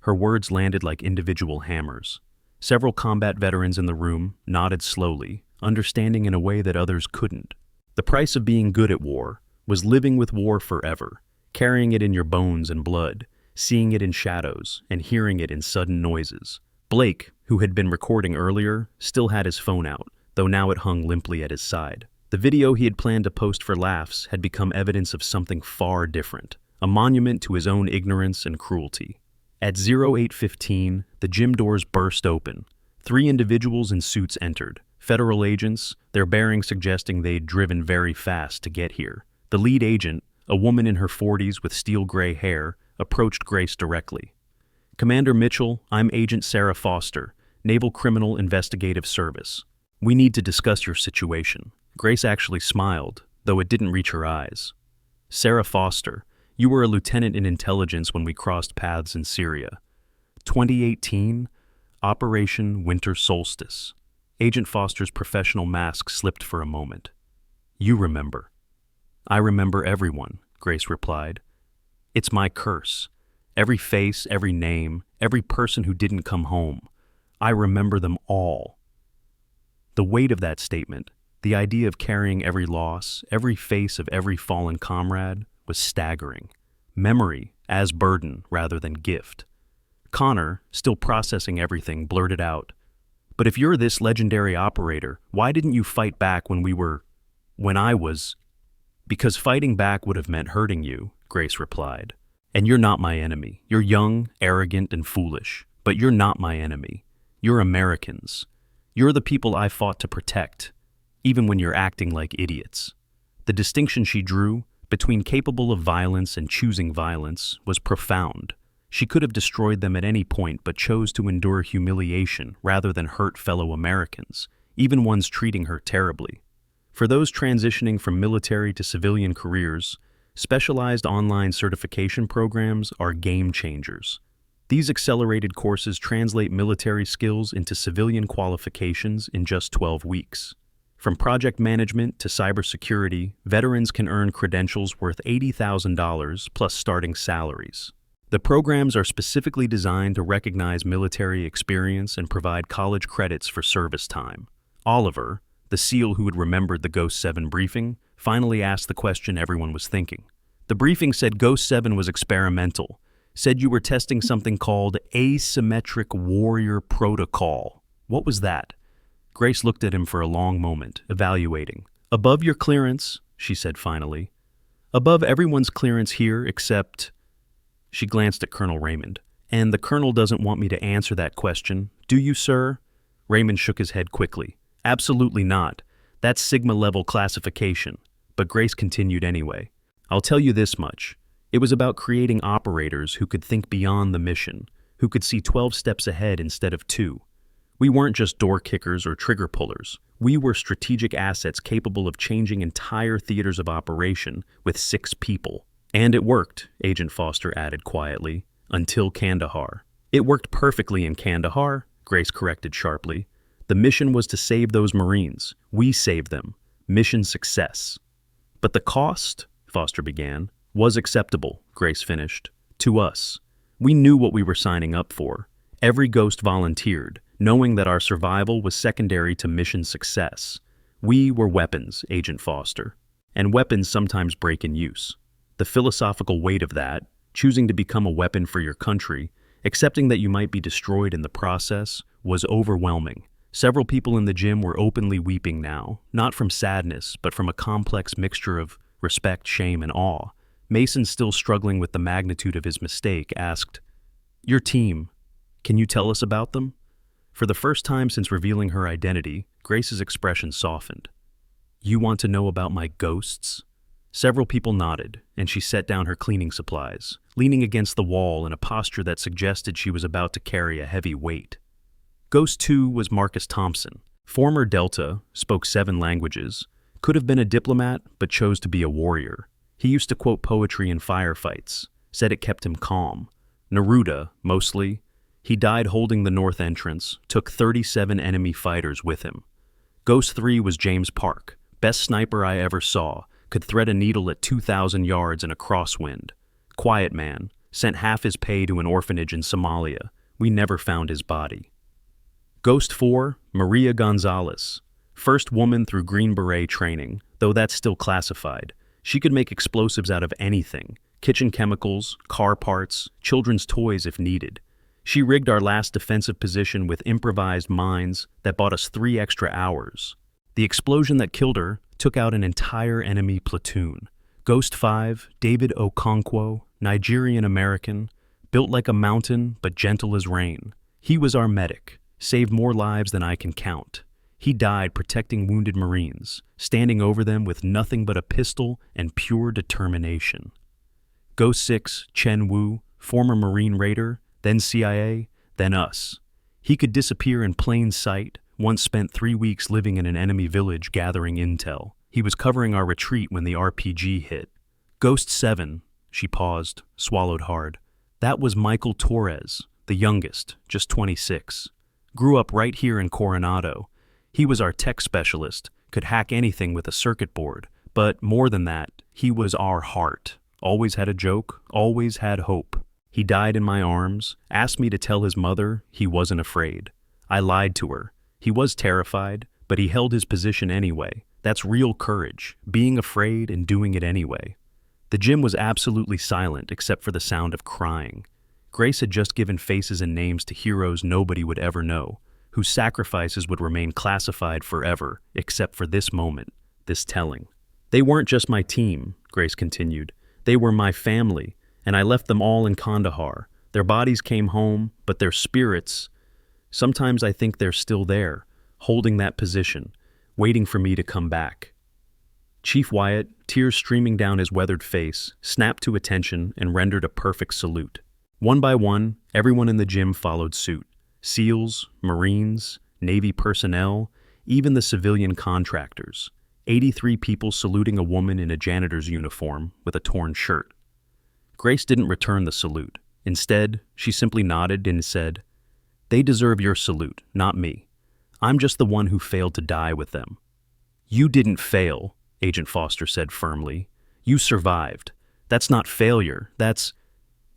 Her words landed like individual hammers. Several combat veterans in the room nodded slowly, understanding in a way that others couldn't. The price of being good at war was living with war forever, carrying it in your bones and blood, seeing it in shadows and hearing it in sudden noises. Blake, who had been recording earlier, still had his phone out, though now it hung limply at his side. The video he had planned to post for laughs had become evidence of something far different, a monument to his own ignorance and cruelty. At 08:15, the gym doors burst open. 3 individuals in suits entered. Federal agents, their bearing suggesting they'd driven very fast to get here. The lead agent, a woman in her 40s with steel gray hair, approached Grace directly. "Commander Mitchell, I'm Agent Sarah Foster, Naval Criminal Investigative Service. We need to discuss your situation." Grace actually smiled, though it didn't reach her eyes. "Sarah Foster, you were a lieutenant in intelligence when we crossed paths in Syria. 2018, Operation Winter Solstice." Agent Foster's professional mask slipped for a moment. "You remember." "I remember everyone," Grace replied. "It's my curse. Every face, every name, every person who didn't come home. I remember them all." The weight of that statement, the idea of carrying every loss, every face of every fallen comrade, was staggering. Memory as burden rather than gift. Connor, still processing everything, blurted out, "But if you're this legendary operator, why didn't you fight back when I was?" "Because fighting back would have meant hurting you," Grace replied. "And you're not my enemy. You're young, arrogant, and foolish. But you're not my enemy. You're Americans. You're the people I fought to protect, even when you're acting like idiots." The distinction she drew between capable of violence and choosing violence was profound. She could have destroyed them at any point but chose to endure humiliation rather than hurt fellow Americans, even ones treating her terribly. For those transitioning from military to civilian careers, specialized online certification programs are game changers. These accelerated courses translate military skills into civilian qualifications in just 12 weeks. From project management to cybersecurity, veterans can earn credentials worth $80,000 plus starting salaries. The programs are specifically designed to recognize military experience and provide college credits for service time. Oliver, the SEAL who had remembered the Ghost 7 briefing, finally asked the question everyone was thinking. "The briefing said Ghost 7 was experimental, said you were testing something called asymmetric warrior protocol. What was that?" Grace looked at him for a long moment, evaluating. "Above your clearance," she said finally. "Above everyone's clearance here except—" She glanced at Colonel Raymond. "And the Colonel doesn't want me to answer that question, do you, sir?" Raymond shook his head quickly. "Absolutely not. That's Sigma-level classification." But Grace continued anyway. "I'll tell you this much. It was about creating operators who could think beyond the mission, who could see 12 steps ahead instead of 2. We weren't just door kickers or trigger pullers. We were strategic assets capable of changing entire theaters of operation with 6 people. And it worked," Agent Foster added quietly, "until Kandahar." "It worked perfectly in Kandahar," Grace corrected sharply. "The mission was to save those Marines. We saved them. Mission success." "But the cost," Foster began. "Was acceptable," Grace finished. "To us. We knew what we were signing up for. Every Ghost volunteered, knowing that our survival was secondary to mission success. We were weapons, Agent Foster. And weapons sometimes break in use. The philosophical weight of that, choosing to become a weapon for your country, accepting that you might be destroyed in the process, was overwhelming. Several people in the gym were openly weeping now, not from sadness, but from a complex mixture of respect, shame, and awe. Mason, still struggling with the magnitude of his mistake, asked, "Your team, can you tell us about them?" For the first time since revealing her identity, Grace's expression softened. "You want to know about my ghosts?" Several people nodded, and she set down her cleaning supplies, leaning against the wall in a posture that suggested she was about to carry a heavy weight. Ghost 2 was Marcus Thompson. Former Delta, spoke 7 languages, could have been a diplomat, but chose to be a warrior. He used to quote poetry in firefights, said it kept him calm. Neruda, mostly. He died holding the north entrance, took 37 enemy fighters with him. Ghost 3 was James Park, best sniper I ever saw, could thread a needle at 2,000 yards in a crosswind. Quiet man, sent half his pay to an orphanage in Somalia. We never found his body. Ghost 4, Maria Gonzalez. First woman through Green Beret training, though that's still classified. She could make explosives out of anything, kitchen chemicals, car parts, children's toys if needed. She rigged our last defensive position with improvised mines that bought us 3 extra hours. The explosion that killed her took out an entire enemy platoon. Ghost 5, David Okonkwo, Nigerian-American, built like a mountain but gentle as rain. He was our medic, saved more lives than I can count. He died protecting wounded Marines, standing over them with nothing but a pistol and pure determination. Ghost 6, Chen Wu, former Marine Raider, then CIA, then us. He could disappear in plain sight, once spent 3 weeks living in an enemy village gathering intel. He was covering our retreat when the RPG hit. Ghost 7, she paused, swallowed hard. That was Michael Torres, the youngest, just 26. Grew up right here in Coronado. He was our tech specialist, could hack anything with a circuit board. But more than that, he was our heart. Always had a joke, always had hope. He died in my arms, asked me to tell his mother he wasn't afraid. I lied to her. He was terrified, but he held his position anyway. That's real courage, being afraid and doing it anyway. The gym was absolutely silent except for the sound of crying. Grace had just given faces and names to heroes nobody would ever know, whose sacrifices would remain classified forever, except for this moment, this telling. They weren't just my team, Grace continued. They were my family, and I left them all in Kandahar. Their bodies came home, but their spirits, sometimes I think they're still there, holding that position, waiting for me to come back. Chief Wyatt, tears streaming down his weathered face, snapped to attention and rendered a perfect salute. One by one, everyone in the gym followed suit. SEALs, Marines, Navy personnel, even the civilian contractors. 83 people saluting a woman in a janitor's uniform with a torn shirt. Grace didn't return the salute. Instead, she simply nodded and said, "They deserve your salute, not me. I'm just the one who failed to die with them." "You didn't fail," Agent Foster said firmly. "You survived. That's not failure. That's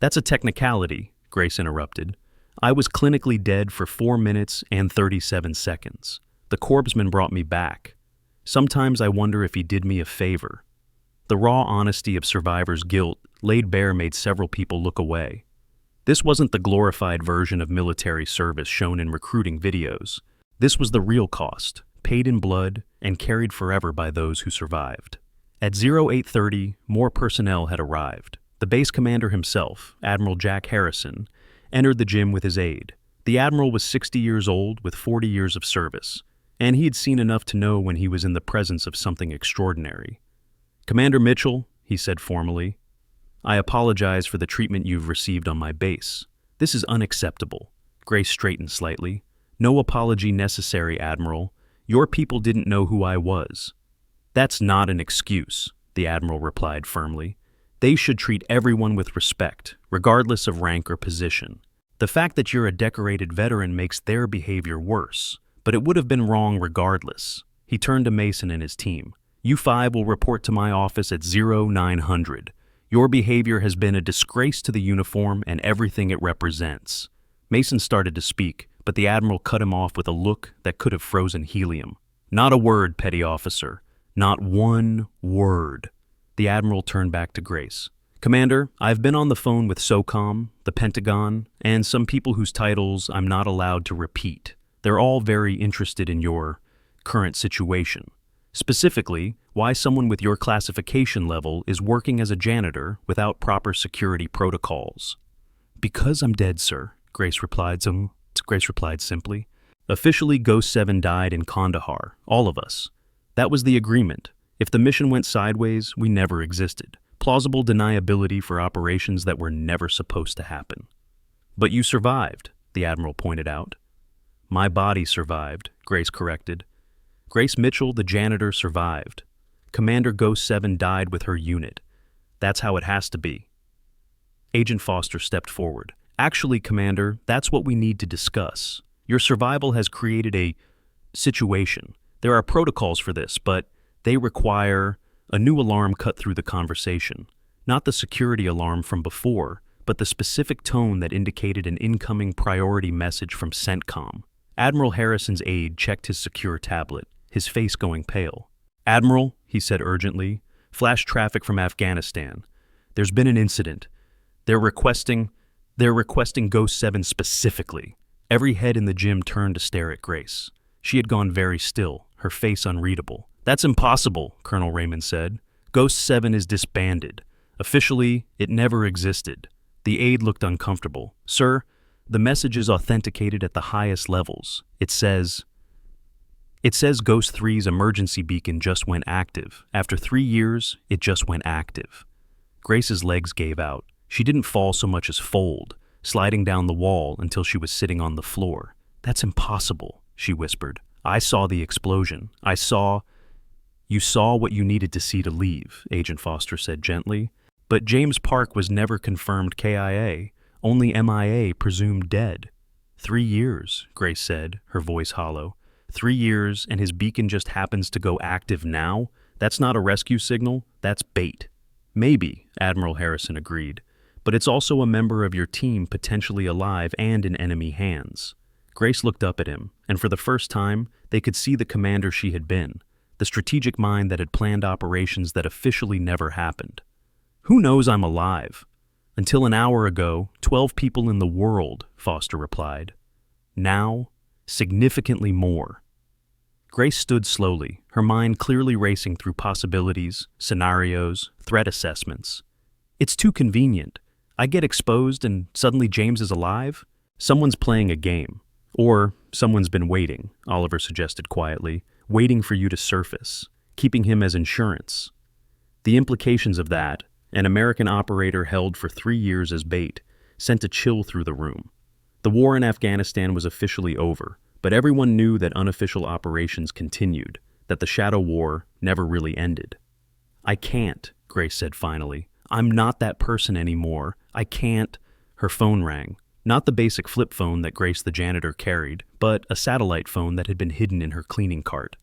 a technicality," Grace interrupted. "I was clinically dead for 4 minutes and 37 seconds. The corpsman brought me back. Sometimes I wonder if he did me a favor." The raw honesty of survivors' guilt laid bare made several people look away. This wasn't the glorified version of military service shown in recruiting videos. This was the real cost, paid in blood and carried forever by those who survived. At 0830, more personnel had arrived. The base commander himself, Admiral Jack Harrison, entered the gym with his aide. The admiral was 60 years old with 40 years of service, and he had seen enough to know when he was in the presence of something extraordinary. "Commander Mitchell," he said formally, "I apologize for the treatment you've received on my base. This is unacceptable." Grace straightened slightly. "No apology necessary, Admiral. Your people didn't know who I was." "That's not an excuse," the Admiral replied firmly. "They should treat everyone with respect, regardless of rank or position. The fact that you're a decorated veteran makes their behavior worse, but it would have been wrong regardless." He turned to Mason and his team. "You 5 will report to my office at 0900. Your behavior has been a disgrace to the uniform and everything it represents." Mason started to speak, but the Admiral cut him off with a look that could have frozen helium. "Not a word, petty officer. Not one word." The Admiral turned back to Grace. "Commander, I've been on the phone with SOCOM, the Pentagon, and some people whose titles I'm not allowed to repeat. They're all very interested in your current situation. Specifically, why someone with your classification level is working as a janitor without proper security protocols." "Because I'm dead, sir," Grace replied simply. "Officially, Ghost 7 died in Kandahar, all of us. That was the agreement. If the mission went sideways, we never existed. Plausible deniability for operations that were never supposed to happen." "But you survived," the Admiral pointed out. "My body survived," Grace corrected. "Grace Mitchell, the janitor, survived. Commander Ghost 7 died with her unit. That's how it has to be." Agent Foster stepped forward. "Actually, Commander, that's what we need to discuss. Your survival has created a situation. There are protocols for this, but they require..." A new alarm cut through the conversation. Not the security alarm from before, but the specific tone that indicated an incoming priority message from CENTCOM. Admiral Harrison's aide checked his secure tablet, his face going pale. "Admiral," he said urgently, "flash traffic from Afghanistan. There's been an incident. They're requesting Ghost 7 specifically. Every head in the gym turned to stare at Grace. She had gone very still, her face unreadable. That's impossible, Colonel Raymond said. Ghost 7 is disbanded. Officially, it never existed. The aide looked uncomfortable. Sir, the message is authenticated at the highest levels. It says Ghost 3's emergency beacon just went active. After 3 years, it just went active. Grace's legs gave out. She didn't fall so much as fold, sliding down the wall until she was sitting on the floor. That's impossible, she whispered. I saw the explosion. You saw what you needed to see to leave, Agent Foster said gently. But James Park was never confirmed KIA, only MIA, presumed dead. 3 years, Grace said, her voice hollow. 3 years, and his beacon just happens to go active now? That's not a rescue signal, that's bait. Maybe, Admiral Harrison agreed, but it's also a member of your team potentially alive and in enemy hands. Grace looked up at him, and for the first time, they could see the commander she had been, the strategic mind that had planned operations that officially never happened. Who knows I'm alive? Until an hour ago, 12 people in the world, Foster replied. Now, significantly more. Grace stood slowly, her mind clearly racing through possibilities, scenarios, threat assessments. It's too convenient. I get exposed and suddenly James is alive? Someone's playing a game. Or someone's been waiting, Oliver suggested quietly, waiting for you to surface, keeping him as insurance. The implications of that, an American operator held for 3 years as bait, sent a chill through the room. The war in Afghanistan was officially over, but everyone knew that unofficial operations continued, that the Shadow War never really ended. I can't, Grace said finally. I'm not that person anymore. I can't. Her phone rang. Not the basic flip phone that Grace the janitor carried, but a satellite phone that had been hidden in her cleaning cart.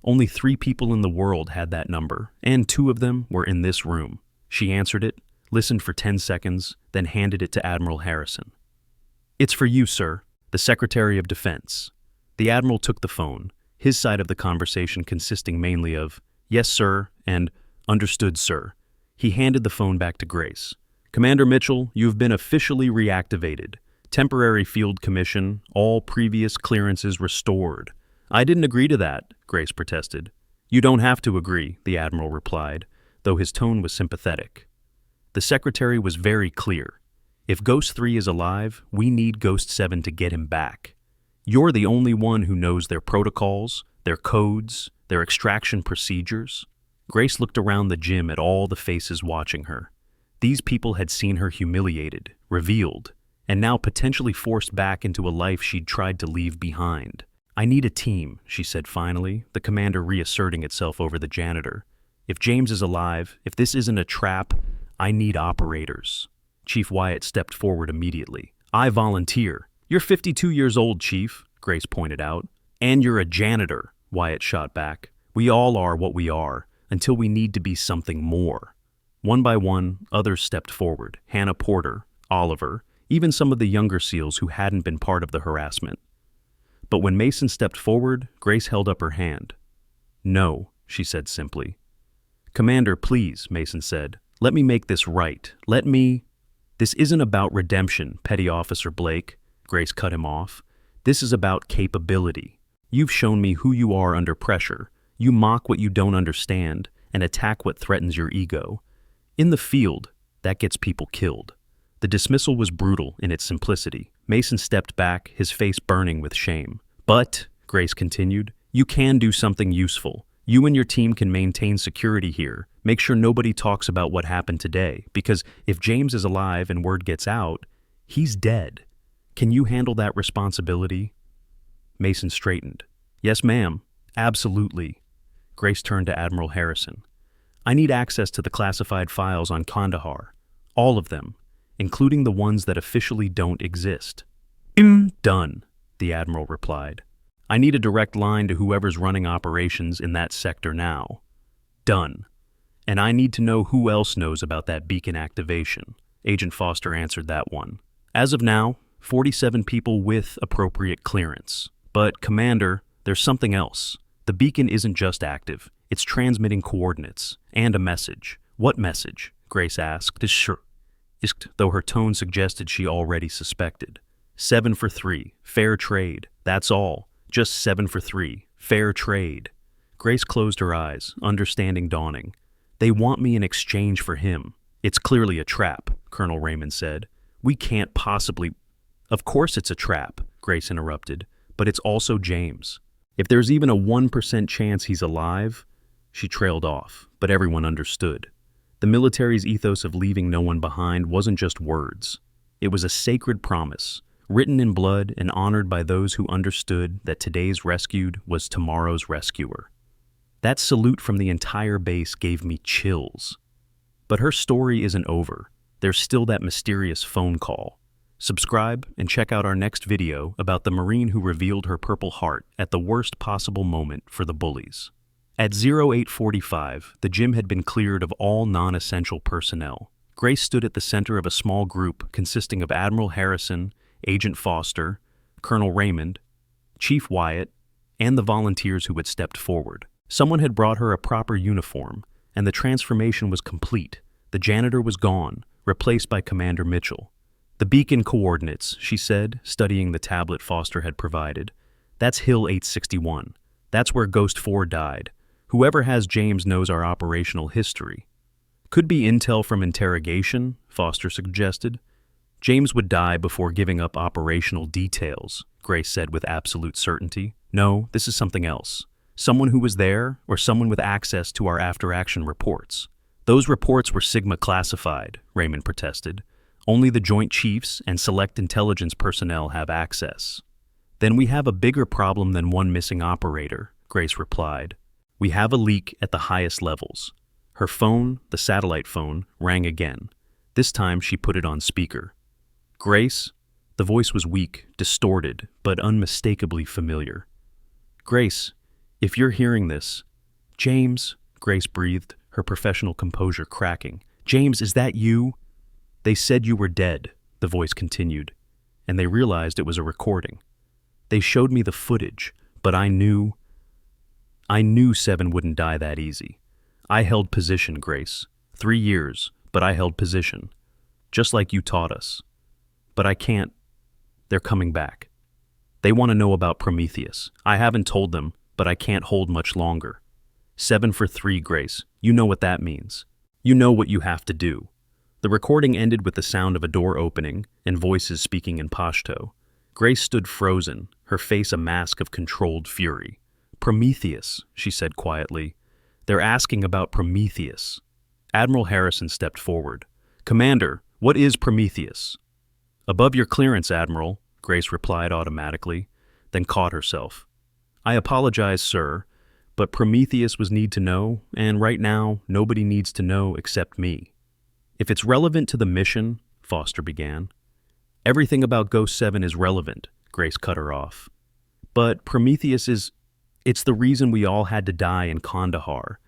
Only 3 people in the world had that number, and 2 of them were in this room. She answered it, listened for 10 seconds, then handed it to Admiral Harrison. It's for you, sir, the Secretary of Defense. The Admiral took the phone, his side of the conversation consisting mainly of, yes, sir, and understood, sir. He handed the phone back to Grace. Commander Mitchell, you've been officially reactivated. Temporary field commission, all previous clearances restored. I didn't agree to that, Grace protested. You don't have to agree, the Admiral replied, though his tone was sympathetic. The Secretary was very clear. If Ghost 3 is alive, we need Ghost 7 to get him back. You're the only one who knows their protocols, their codes, their extraction procedures. Grace looked around the gym at all the faces watching her. These people had seen her humiliated, revealed, and now potentially forced back into a life she'd tried to leave behind. I need a team, she said finally, the commander reasserting itself over the janitor. If James is alive, if this isn't a trap, I need operators. Chief Wyatt stepped forward immediately. I volunteer. You're 52 years old, Chief, Grace pointed out. And you're a janitor, Wyatt shot back. We all are what we are, until we need to be something more. One by one, others stepped forward. Hannah Porter, Oliver, even some of the younger SEALs who hadn't been part of the harassment. But when Mason stepped forward, Grace held up her hand. No, she said simply. Commander, please, Mason said. Let me make this right. This isn't about redemption, Petty Officer Blake, Grace cut him off. This is about capability. You've shown me who you are under pressure. You mock what you don't understand and attack what threatens your ego. In the field, that gets people killed. The dismissal was brutal in its simplicity. Mason stepped back, his face burning with shame. But, Grace continued, you can do something useful. You and your team can maintain security here. Make sure nobody talks about what happened today, because if James is alive and word gets out, he's dead. Can you handle that responsibility? Mason straightened. Yes, ma'am. Absolutely. Grace turned to Admiral Harrison. I need access to the classified files on Kandahar. All of them, including the ones that officially don't exist. Done, the Admiral replied. I need a direct line to whoever's running operations in that sector now. Done. And I need to know who else knows about that beacon activation. Agent Foster answered that one. As of now, 47 people with appropriate clearance. But, Commander, there's something else. The beacon isn't just active. It's transmitting coordinates and a message. What message? Grace asked, though her tone suggested she already suspected. 7 for 3, fair trade, that's all. Just 7 for 3, fair trade. Grace closed her eyes, understanding dawning. They want me in exchange for him. It's clearly a trap, Colonel Raymond said. We can't possibly... Of course it's a trap, Grace interrupted, but it's also James. If there's even a 1% chance he's alive... She trailed off, but everyone understood. The military's ethos of leaving no one behind wasn't just words. It was a sacred promise, written in blood and honored by those who understood that today's rescued was tomorrow's rescuer. That salute from the entire base gave me chills. But her story isn't over. There's still that mysterious phone call. Subscribe and check out our next video about the Marine who revealed her Purple Heart at the worst possible moment for the bullies. At 0845, the gym had been cleared of all non-essential personnel. Grace stood at the center of a small group consisting of Admiral Harrison, Agent Foster, Colonel Raymond, Chief Wyatt, and the volunteers who had stepped forward. Someone had brought her a proper uniform, and the transformation was complete. The janitor was gone, replaced by Commander Mitchell. The beacon coordinates, she said, studying the tablet Foster had provided. That's Hill 861. That's where Ghost 4 died. Whoever has James knows our operational history. Could be intel from interrogation, Foster suggested. James would die before giving up operational details, Grace said with absolute certainty. No, this is something else. Someone who was there, or someone with access to our after-action reports. Those reports were Sigma classified, Raymond protested. Only the Joint Chiefs and select intelligence personnel have access. Then we have a bigger problem than one missing operator, Grace replied. We have a leak at the highest levels. Her phone, the satellite phone, rang again. This time she put it on speaker. Grace? The voice was weak, distorted, but unmistakably familiar. Grace, if you're hearing this... James, Grace breathed, her professional composure cracking. James, is that you? They said you were dead, the voice continued, and they realized it was a recording. They showed me the footage, but I knew 7 wouldn't die that easy. I held position, Grace. 3 years, but I held position. Just like you taught us. But I can't. They're coming back. They want to know about Prometheus. I haven't told them, but I can't hold much longer. 7 for 3, Grace. You know what that means. You know what you have to do. The recording ended with the sound of a door opening and voices speaking in Pashto. Grace stood frozen, her face a mask of controlled fury. Prometheus, she said quietly. They're asking about Prometheus. Admiral Harrison stepped forward. Commander, what is Prometheus? Above your clearance, Admiral, Grace replied automatically, then caught herself. I apologize, sir, but Prometheus was need to know, and right now, nobody needs to know except me. If it's relevant to the mission, Foster began. Everything about Ghost 7 is relevant, Grace cut her off. But Prometheus is... It's the reason we all had to die in Kandahar.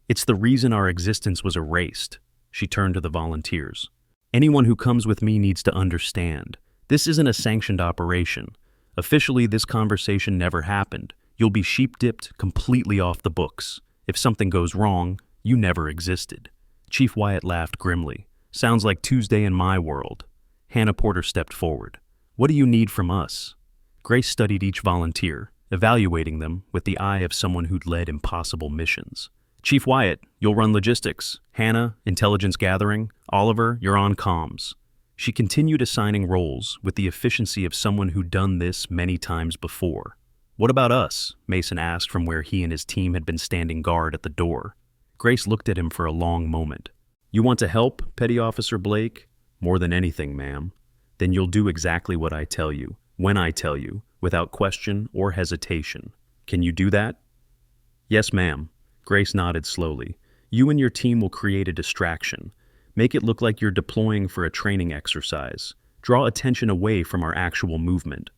It's the reason our existence was erased. She turned to the volunteers. Anyone who comes with me needs to understand. This isn't a sanctioned operation. Officially, this conversation never happened. You'll be sheep-dipped completely off the books. If something goes wrong, you never existed. Chief Wyatt laughed grimly. Sounds like Tuesday in my world. Hannah Porter stepped forward. What do you need from us? Grace studied each volunteer, evaluating them with the eye of someone who'd led impossible missions. Chief Wyatt, you'll run logistics. Hannah, intelligence gathering. Oliver, you're on comms. She continued assigning roles with the efficiency of someone who'd done this many times before. What about us? Mason asked from where he and his team had been standing guard at the door. Grace looked at him for a long moment. You want to help, Petty Officer Blake? More than anything, ma'am. Then you'll do exactly what I tell you, when I tell you, without question or hesitation. Can you do that? Yes, ma'am. Grace nodded slowly. You and your team will create a distraction. Make it look like you're deploying for a training exercise. Draw attention away from our actual movement.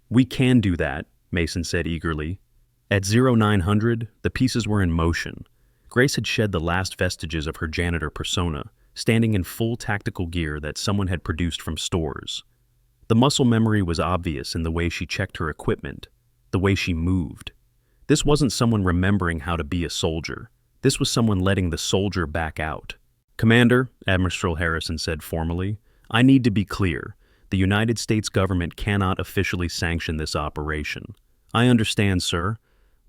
We can do that, Mason said eagerly. At 0900, the pieces were in motion. Grace had shed the last vestiges of her janitor persona, standing in full tactical gear that someone had produced from stores. The muscle memory was obvious in the way she checked her equipment, the way she moved. This wasn't someone remembering how to be a soldier. This was someone letting the soldier back out. Commander, Admiral Harrison said formally, I need to be clear. The United States government cannot officially sanction this operation. I understand, sir.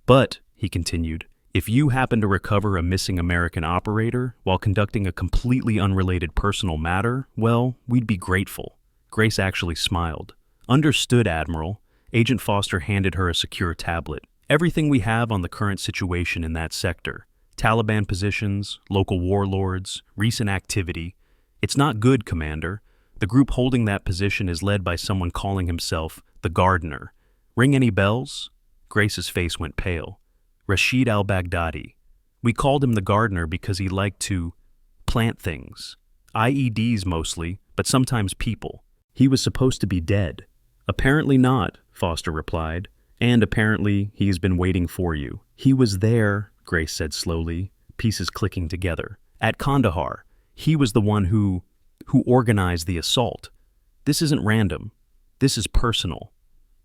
But, he continued, if you happen to recover a missing American operator while conducting a completely unrelated personal matter, well, we'd be grateful. Grace actually smiled. Understood, Admiral. Agent Foster handed her a secure tablet. Everything we have on the current situation in that sector. Taliban positions, local warlords, recent activity. It's not good, Commander. The group holding that position is led by someone calling himself the Gardener. Ring any bells? Grace's face went pale. Rashid al-Baghdadi. We called him the Gardener because he liked to plant things. IEDs mostly, but sometimes people. He was supposed to be dead. Apparently not, Foster replied. And apparently he's been waiting for you. He was there, Grace said slowly, pieces clicking together. At Kandahar. He was the one who organized the assault. This isn't random. This is personal.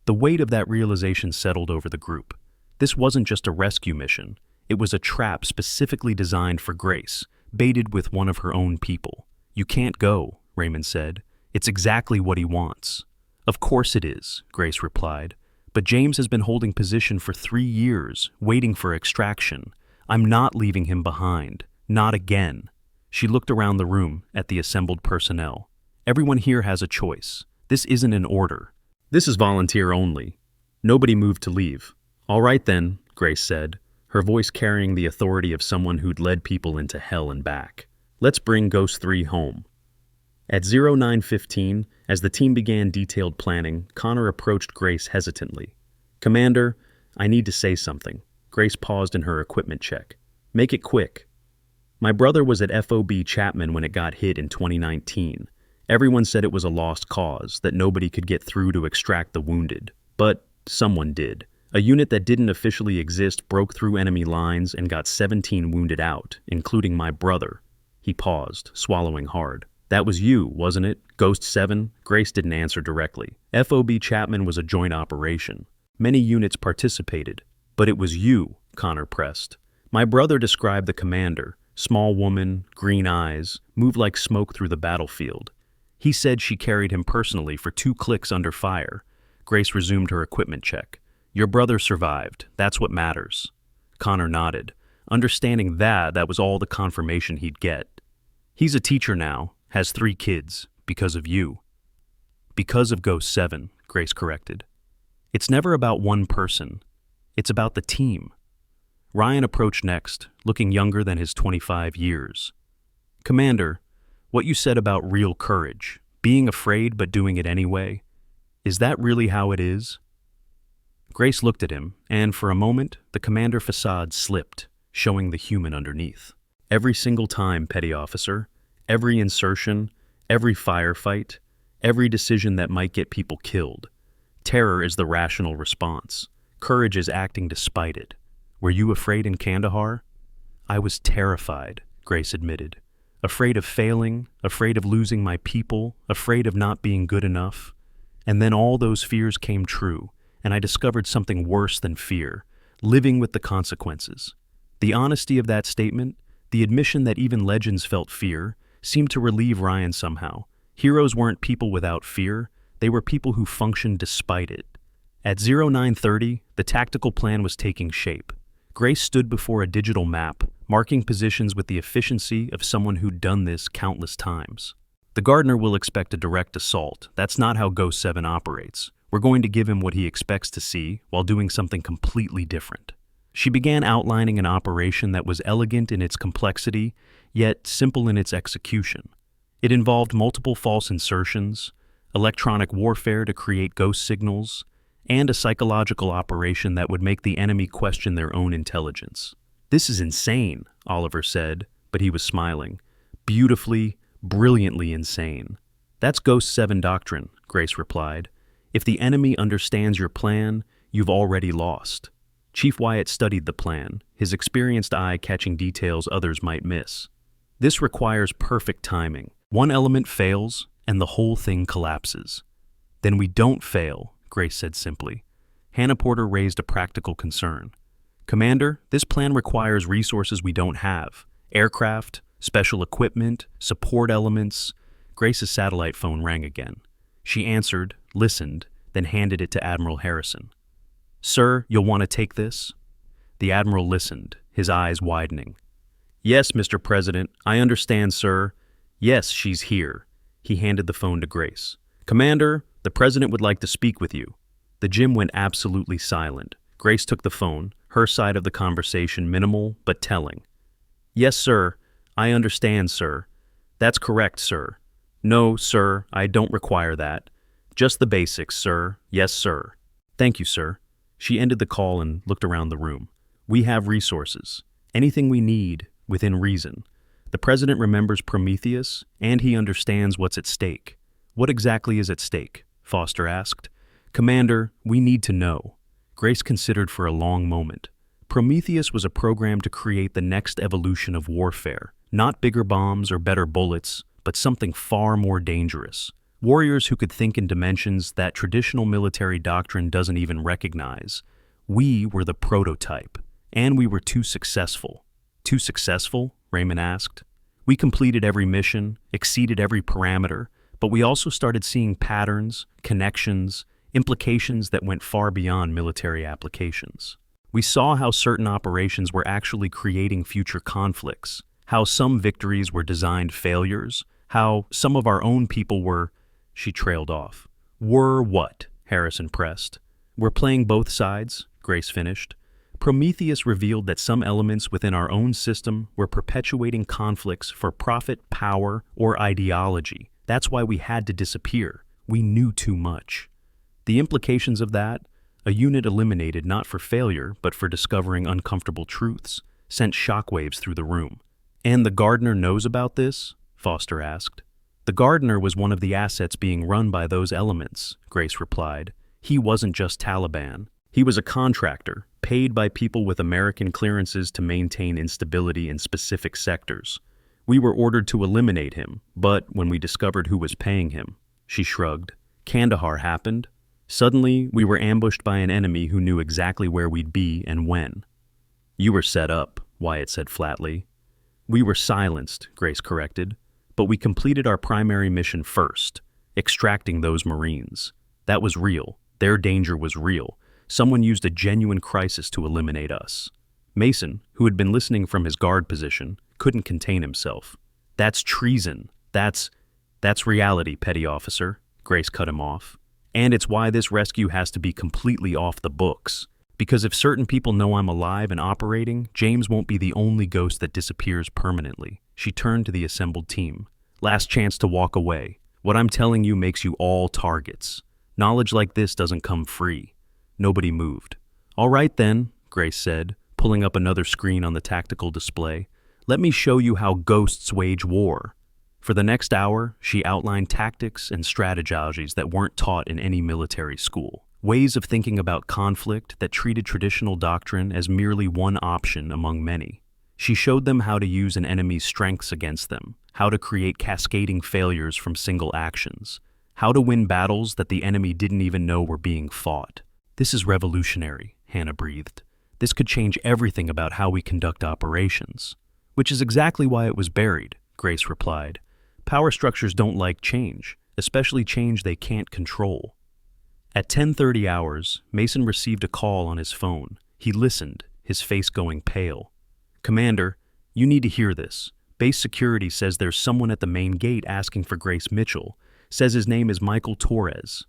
The weight of that realization settled over the group. This wasn't just a rescue mission. It was a trap specifically designed for Grace, baited with one of her own people. You can't go, Raymond said. It's exactly what he wants. Of course it is, Grace replied. But James has been holding position for 3 years, waiting for extraction. I'm not leaving him behind. Not again. She looked around the room at the assembled personnel. Everyone here has a choice. This isn't an order. This is volunteer only. Nobody moved to leave. All right then, Grace said, her voice carrying the authority of someone who'd led people into hell and back. Let's bring Ghost 3 home. At 09:15, as the team began detailed planning, Connor approached Grace hesitantly. Commander, I need to say something. Grace paused in her equipment check. Make it quick. My brother was at FOB Chapman when it got hit in 2019. Everyone said it was a lost cause, that nobody could get through to extract the wounded. But someone did. A unit that didn't officially exist broke through enemy lines and got 17 wounded out, including my brother. He paused, swallowing hard. That was you, wasn't it? Ghost 7? Grace didn't answer directly. FOB Chapman was a joint operation. Many units participated. But it was you, Connor pressed. My brother described the commander. Small woman, green eyes, moved like smoke through the battlefield. He said she carried him personally for 2 clicks under fire. Grace resumed her equipment check. Your brother survived. That's what matters. Connor nodded. Understanding that was all the confirmation he'd get. He's a teacher now, has 3 kids, because of you. Because of Ghost 7, Grace corrected. It's never about one person. It's about the team. Ryan approached next, looking younger than his 25 years. Commander, what you said about real courage, being afraid but doing it anyway, is that really how it is? Grace looked at him, and for a moment, the commander facade slipped, showing the human underneath. Every single time, petty officer, every insertion, every firefight, every decision that might get people killed. Terror is the rational response. Courage is acting despite it. Were you afraid in Kandahar? I was terrified, Grace admitted. Afraid of failing, afraid of losing my people, afraid of not being good enough. And then all those fears came true, and I discovered something worse than fear, living with the consequences. The honesty of that statement, the admission that even legends felt fear, seemed to relieve Ryan somehow. Heroes weren't people without fear, they were people who functioned despite it. At 0930, the tactical plan was taking shape. Grace stood before a digital map, marking positions with the efficiency of someone who'd done this countless times. The Gardener will expect a direct assault. That's not how Ghost 7 operates. We're going to give him what he expects to see while doing something completely different. She began outlining an operation that was elegant in its complexity, yet simple in its execution. It involved multiple false insertions, electronic warfare to create ghost signals, and a psychological operation that would make the enemy question their own intelligence. This is insane, Oliver said, but he was smiling. Beautifully, brilliantly insane. That's Ghost 7 doctrine, Grace replied. If the enemy understands your plan, you've already lost. Chief Wyatt studied the plan, his experienced eye catching details others might miss. This requires perfect timing. One element fails, and the whole thing collapses. Then we don't fail, Grace said simply. Hannah Porter raised a practical concern. Commander, this plan requires resources we don't have. Aircraft, special equipment, support elements. Grace's satellite phone rang again. She answered, listened, then handed it to Admiral Harrison. "Sir, you'll want to take this?" The Admiral listened, his eyes widening. "Yes, Mr. President, I understand, sir. Yes, she's here." He handed the phone to Grace. "Commander, the President would like to speak with you." The gym went absolutely silent. Grace took the phone, her side of the conversation minimal but telling. "Yes, sir. I understand, sir. That's correct, sir. No, sir, I don't require that. Just the basics, sir. Yes, sir. Thank you, sir." She ended the call and looked around the room. "We have resources. Anything we need, within reason. The President remembers Prometheus, and he understands what's at stake." "What exactly is at stake?" Foster asked. "Commander, we need to know." Grace considered for a long moment. Prometheus was a program to create the next evolution of warfare. Not bigger bombs or better bullets, but something far more dangerous. Warriors who could think in dimensions that traditional military doctrine doesn't even recognize. We were the prototype, and we were too successful. "Too successful?" Raymond asked. "We completed every mission, exceeded every parameter, but we also started seeing patterns, connections, implications that went far beyond military applications. We saw how certain operations were actually creating future conflicts, how some victories were designed failures, how some of our own people were—" She trailed off. "Were what?" Harrison pressed. "We're playing both sides," Grace finished. "Prometheus revealed that some elements within our own system were perpetuating conflicts for profit, power, or ideology. That's why we had to disappear. We knew too much. The implications of that, a unit eliminated not for failure, but for discovering uncomfortable truths, sent shockwaves through the room." "And the gardener knows about this?" Foster asked. "The gardener was one of the assets being run by those elements," Grace replied. "He wasn't just Taliban. He was a contractor, paid by people with American clearances to maintain instability in specific sectors. We were ordered to eliminate him, but when we discovered who was paying him," she shrugged, "Kandahar happened. Suddenly, we were ambushed by an enemy who knew exactly where we'd be and when." "You were set up," Wyatt said flatly. "We were silenced," Grace corrected, "but we completed our primary mission first, extracting those Marines. That was real. Their danger was real. Someone used a genuine crisis to eliminate us." Mason, who had been listening from his guard position, couldn't contain himself. "That's treason. That's reality, petty officer," Grace cut him off. "And it's why this rescue has to be completely off the books. Because if certain people know I'm alive and operating, James won't be the only ghost that disappears permanently." She turned to the assembled team. "Last chance to walk away. What I'm telling you makes you all targets. Knowledge like this doesn't come free." Nobody moved. "All right then," Grace said, pulling up another screen on the tactical display. "Let me show you how ghosts wage war." For the next hour, she outlined tactics and strategies that weren't taught in any military school. Ways of thinking about conflict that treated traditional doctrine as merely one option among many. She showed them how to use an enemy's strengths against them, how to create cascading failures from single actions, how to win battles that the enemy didn't even know were being fought. "This is revolutionary," Hannah breathed. "This could change everything about how we conduct operations." "Which is exactly why it was buried," Grace replied. "Power structures don't like change, especially change they can't control." At 10:30 hours, Mason received a call on his phone. He listened, his face going pale. "Commander, you need to hear this. Base security says there's someone at the main gate asking for Grace Mitchell. Says his name is Michael Torres."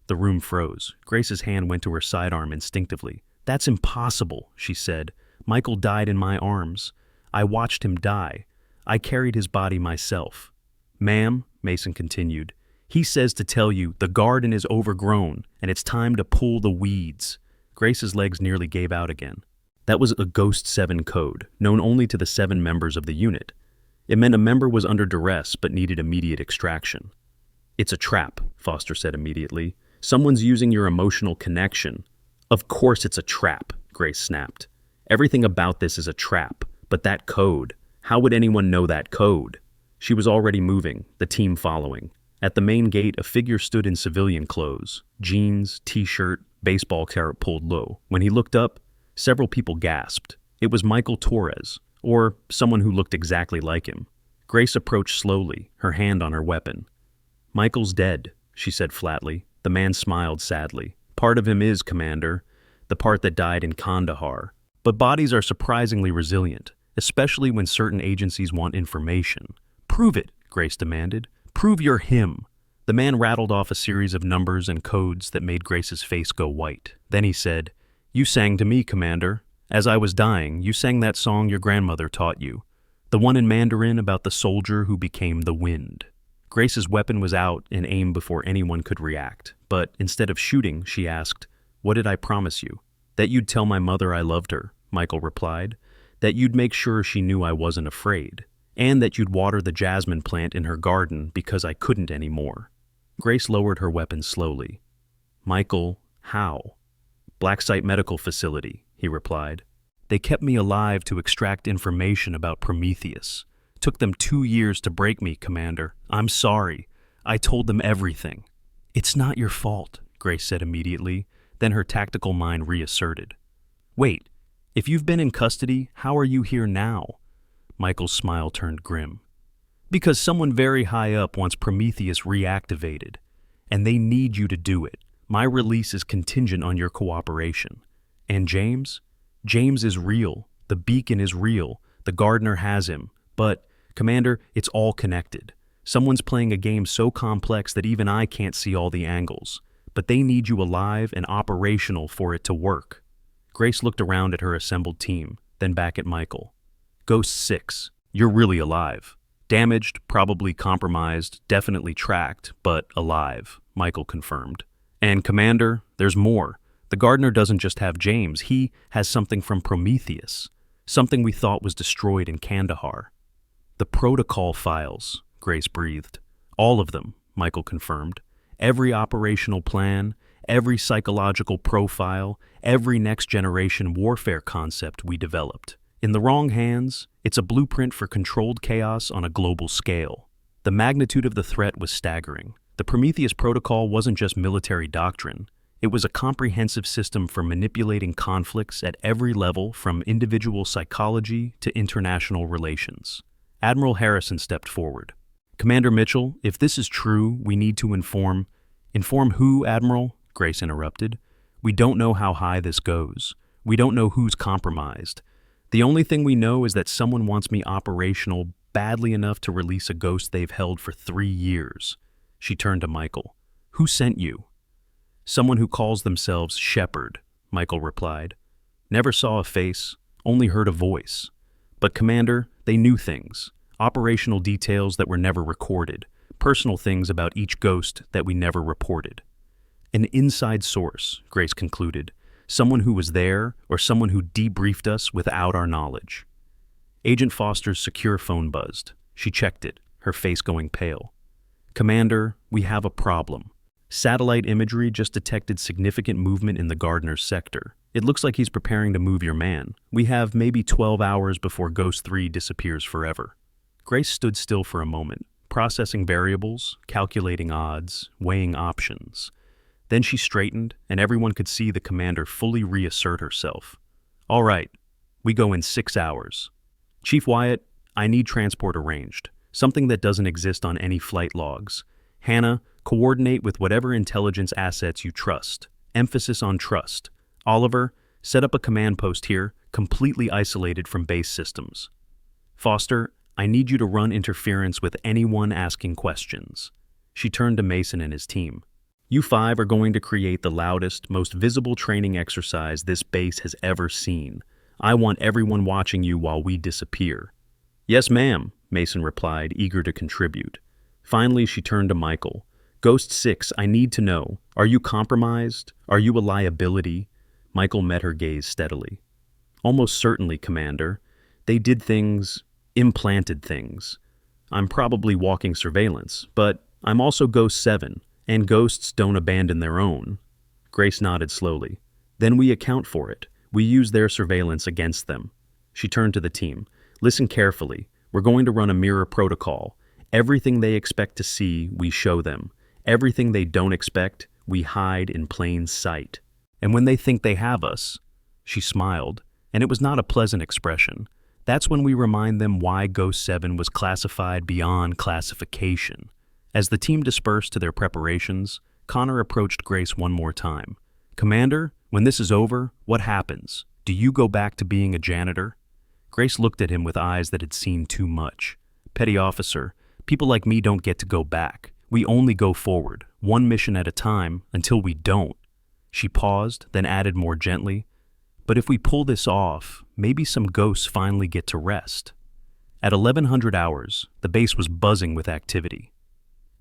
The room froze. Grace's hand went to her sidearm instinctively. "That's impossible," she said. "Michael died in my arms. I watched him die. I carried his body myself." "Ma'am," Mason continued, "he says to tell you the garden is overgrown and it's time to pull the weeds." Grace's legs nearly gave out again. That was a Ghost 7 code, known only to the 7 members of the unit. It meant a member was under duress but needed immediate extraction. "It's a trap," Foster said immediately. "Someone's using your emotional connection." "Of course it's a trap," Grace snapped. "Everything about this is a trap, but that code, how would anyone know that code?" She was already moving, the team following. At the main gate, a figure stood in civilian clothes, jeans, t-shirt, baseball cap pulled low. When he looked up, several people gasped. It was Michael Torres, or someone who looked exactly like him. Grace approached slowly, her hand on her weapon. "Michael's dead," she said flatly. The man smiled sadly. "Part of him is, Commander, the part that died in Kandahar. But bodies are surprisingly resilient, especially when certain agencies want information." "Prove it," Grace demanded. "Prove you're him." The man rattled off a series of numbers and codes that made Grace's face go white. Then he said, "You sang to me, Commander. As I was dying, you sang that song your grandmother taught you. The one in Mandarin about the soldier who became the wind." Grace's weapon was out and aimed before anyone could react. But instead of shooting, she asked, "What did I promise you?" "That you'd tell my mother I loved her," Michael replied. "That you'd make sure she knew I wasn't afraid. And that you'd water the jasmine plant in her garden because I couldn't anymore." Grace lowered her weapon slowly. "Michael, how?" "Black Site Medical Facility," he replied. "They kept me alive to extract information about Prometheus. Took them 2 years to break me, Commander. I'm sorry. I told them everything." "It's not your fault," Grace said immediately. Then her tactical mind reasserted. "Wait, if you've been in custody, how are you here now?" Michael's smile turned grim. "Because someone very high up wants Prometheus reactivated, and they need you to do it. My release is contingent on your cooperation. And James? James is real. The beacon is real. The gardener has him. But, Commander, it's all connected. Someone's playing a game so complex that even I can't see all the angles. But they need you alive and operational for it to work." Grace looked around at her assembled team, then back at Michael. "Ghost 6, you're really alive. Damaged, probably compromised, definitely tracked, but alive," Michael confirmed. "And Commander, there's more. The gardener doesn't just have James, he has something from Prometheus. Something we thought was destroyed in Kandahar." "The protocol files," Grace breathed. "All of them," Michael confirmed. "Every operational plan, every psychological profile, every next-generation warfare concept we developed. In the wrong hands, it's a blueprint for controlled chaos on a global scale." The magnitude of the threat was staggering. The Prometheus Protocol wasn't just military doctrine. It was a comprehensive system for manipulating conflicts at every level, from individual psychology to international relations. Admiral Harrison stepped forward. "Commander Mitchell, if this is true, we need to inform..." "Inform who, Admiral?" Grace interrupted. "We don't know how high this goes. We don't know who's compromised. The only thing we know is that someone wants me operational badly enough to release a ghost they've held for 3 years. She turned to Michael. "Who sent you?" "Someone who calls themselves Shepherd," Michael replied. "Never saw a face, only heard a voice. But Commander, they knew things. Operational details that were never recorded. Personal things about each ghost that we never reported." "An inside source," Grace concluded. "Someone who was there, or someone who debriefed us without our knowledge." Agent Foster's secure phone buzzed. She checked it, her face going pale. "Commander, we have a problem. Satellite imagery just detected significant movement in the gardener's sector. It looks like he's preparing to move your man. We have maybe 12 hours before Ghost 3 disappears forever." Grace stood still for a moment, processing variables, calculating odds, weighing options. Then she straightened, and everyone could see the commander fully reassert herself. "All right, we go in 6 hours. Chief Wyatt, I need transport arranged, something that doesn't exist on any flight logs. Hannah, coordinate with whatever intelligence assets you trust. Emphasis on trust. Oliver, set up a command post here, completely isolated from base systems. Foster, I need you to run interference with anyone asking questions." She turned to Mason and his team. "You 5 are going to create the loudest, most visible training exercise this base has ever seen. I want everyone watching you while we disappear." "Yes, ma'am," Mason replied, eager to contribute. Finally, she turned to Michael. "Ghost 6, I need to know. Are you compromised? Are you a liability?" Michael met her gaze steadily. "Almost certainly, Commander. They did things, implanted things. I'm probably walking surveillance, but I'm also Ghost 7, and ghosts don't abandon their own." Grace nodded slowly. "Then we account for it. We use their surveillance against them." She turned to the team. "Listen carefully. We're going to run a mirror protocol. Everything they expect to see, we show them. Everything they don't expect, we hide in plain sight. And when they think they have us..." She smiled, and it was not a pleasant expression. That's when we remind them why Ghost 7 was classified beyond classification. As the team dispersed to their preparations, Connor approached Grace one more time. "Commander, when this is over, what happens? Do you go back to being a janitor?" Grace looked at him with eyes that had seen too much. "Petty officer, people like me don't get to go back. We only go forward, one mission at a time, until we don't." She paused, then added more gently, "But if we pull this off, maybe some ghosts finally get to rest." At 1100 hours, the base was buzzing with activity.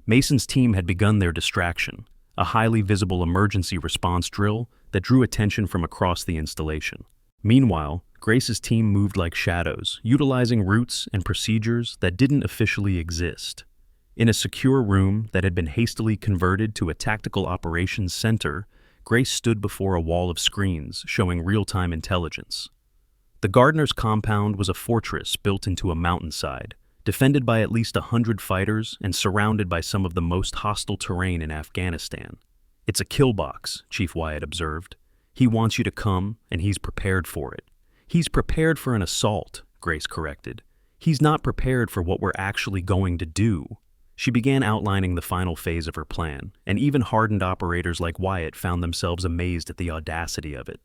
Mason's team had begun their distraction, a highly visible emergency response drill that drew attention from across the installation. Meanwhile, Grace's team moved like shadows, utilizing routes and procedures that didn't officially exist. In a secure room that had been hastily converted to a tactical operations center, Grace stood before a wall of screens showing real-time intelligence. The gardener's compound was a fortress built into a mountainside, defended by at least 100 fighters and surrounded by some of the most hostile terrain in Afghanistan. "It's a kill box," Chief Wyatt observed. "He wants you to come, and he's prepared for it." "He's prepared for an assault," Grace corrected. "He's not prepared for what we're actually going to do." She began outlining the final phase of her plan, and even hardened operators like Wyatt found themselves amazed at the audacity of it.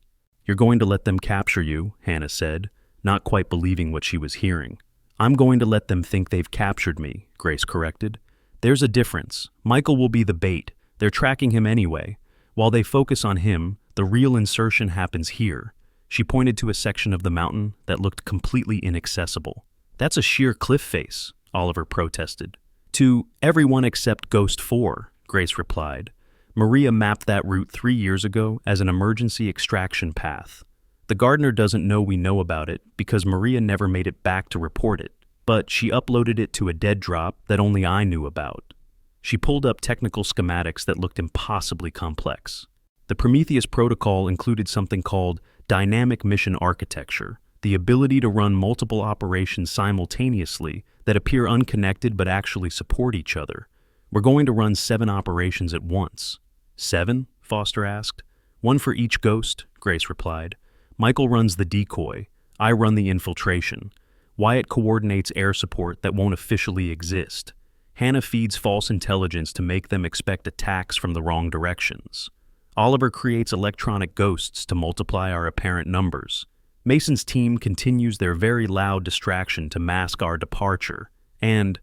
"You're going to let them capture you," Hannah said, not quite believing what she was hearing. "I'm going to let them think they've captured me," Grace corrected. "There's a difference. Michael will be the bait. They're tracking him anyway. While they focus on him, the real insertion happens here." She pointed to a section of the mountain that looked completely inaccessible. "That's a sheer cliff face," Oliver protested. "To everyone except Ghost 4, Grace replied. "Maria mapped that route 3 years ago as an emergency extraction path. The gardener doesn't know we know about it because Maria never made it back to report it, but she uploaded it to a dead drop that only I knew about." She pulled up technical schematics that looked impossibly complex. The Prometheus protocol included something called dynamic mission architecture, the ability to run multiple operations simultaneously that appear unconnected but actually support each other. "We're going to run 7 operations at once." "7?" Foster asked. "One for each ghost," Grace replied. "Michael runs the decoy. I run the infiltration. Wyatt coordinates air support that won't officially exist. Hannah feeds false intelligence to make them expect attacks from the wrong directions. Oliver creates electronic ghosts to multiply our apparent numbers. Mason's team continues their very loud distraction to mask our departure. And,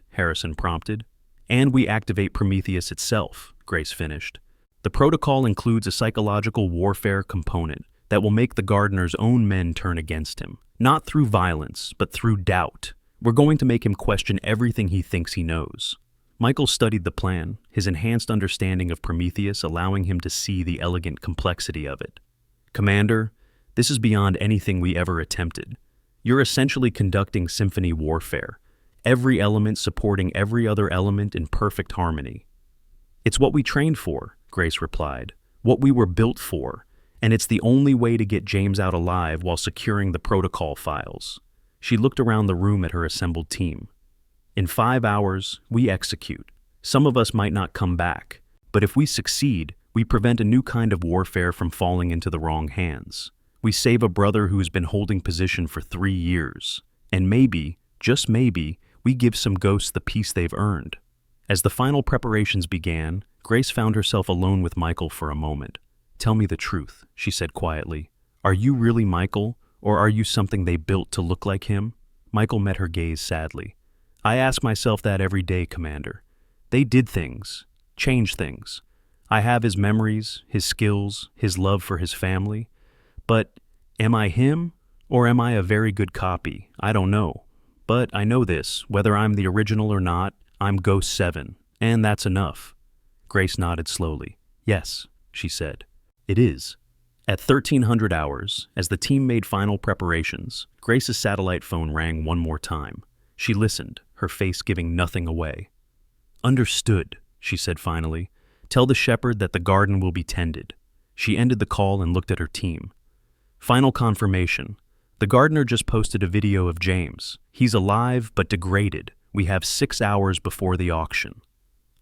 Harrison prompted. "And we activate Prometheus itself," Grace finished. "The protocol includes a psychological warfare component that will make the gardener's own men turn against him, not through violence, but through doubt. We're going to make him question everything he thinks he knows." Michael studied the plan, his enhanced understanding of Prometheus allowing him to see the elegant complexity of it. "Commander, this is beyond anything we ever attempted. You're essentially conducting symphony warfare, every element supporting every other element in perfect harmony." "It's what we trained for," Grace replied, "what we were built for, and it's the only way to get James out alive while securing the protocol files." She looked around the room at her assembled team. "In 5 hours, we execute. Some of us might not come back, but if we succeed, we prevent a new kind of warfare from falling into the wrong hands. We save a brother who's been holding position for 3 years. And maybe, just maybe, we give some ghosts the peace they've earned." As the final preparations began, Grace found herself alone with Michael for a moment. "Tell me the truth," she said quietly. "Are you really Michael, or are you something they built to look like him?" Michael met her gaze sadly. "I ask myself that every day, Commander. They did things, changed things. I have his memories, his skills, his love for his family. But am I him, or am I a very good copy? I don't know. But I know this, whether I'm the original or not, I'm Ghost 7, and that's enough." Grace nodded slowly. "Yes," she said. "It is." At 1300 hours, as the team made final preparations, Grace's satellite phone rang one more time. She listened, her face giving nothing away. "Understood," she said finally. "Tell the shepherd that the garden will be tended." She ended the call and looked at her team. "Final confirmation. The gardener just posted a video of James. He's alive but degraded. We have 6 hours before the auction."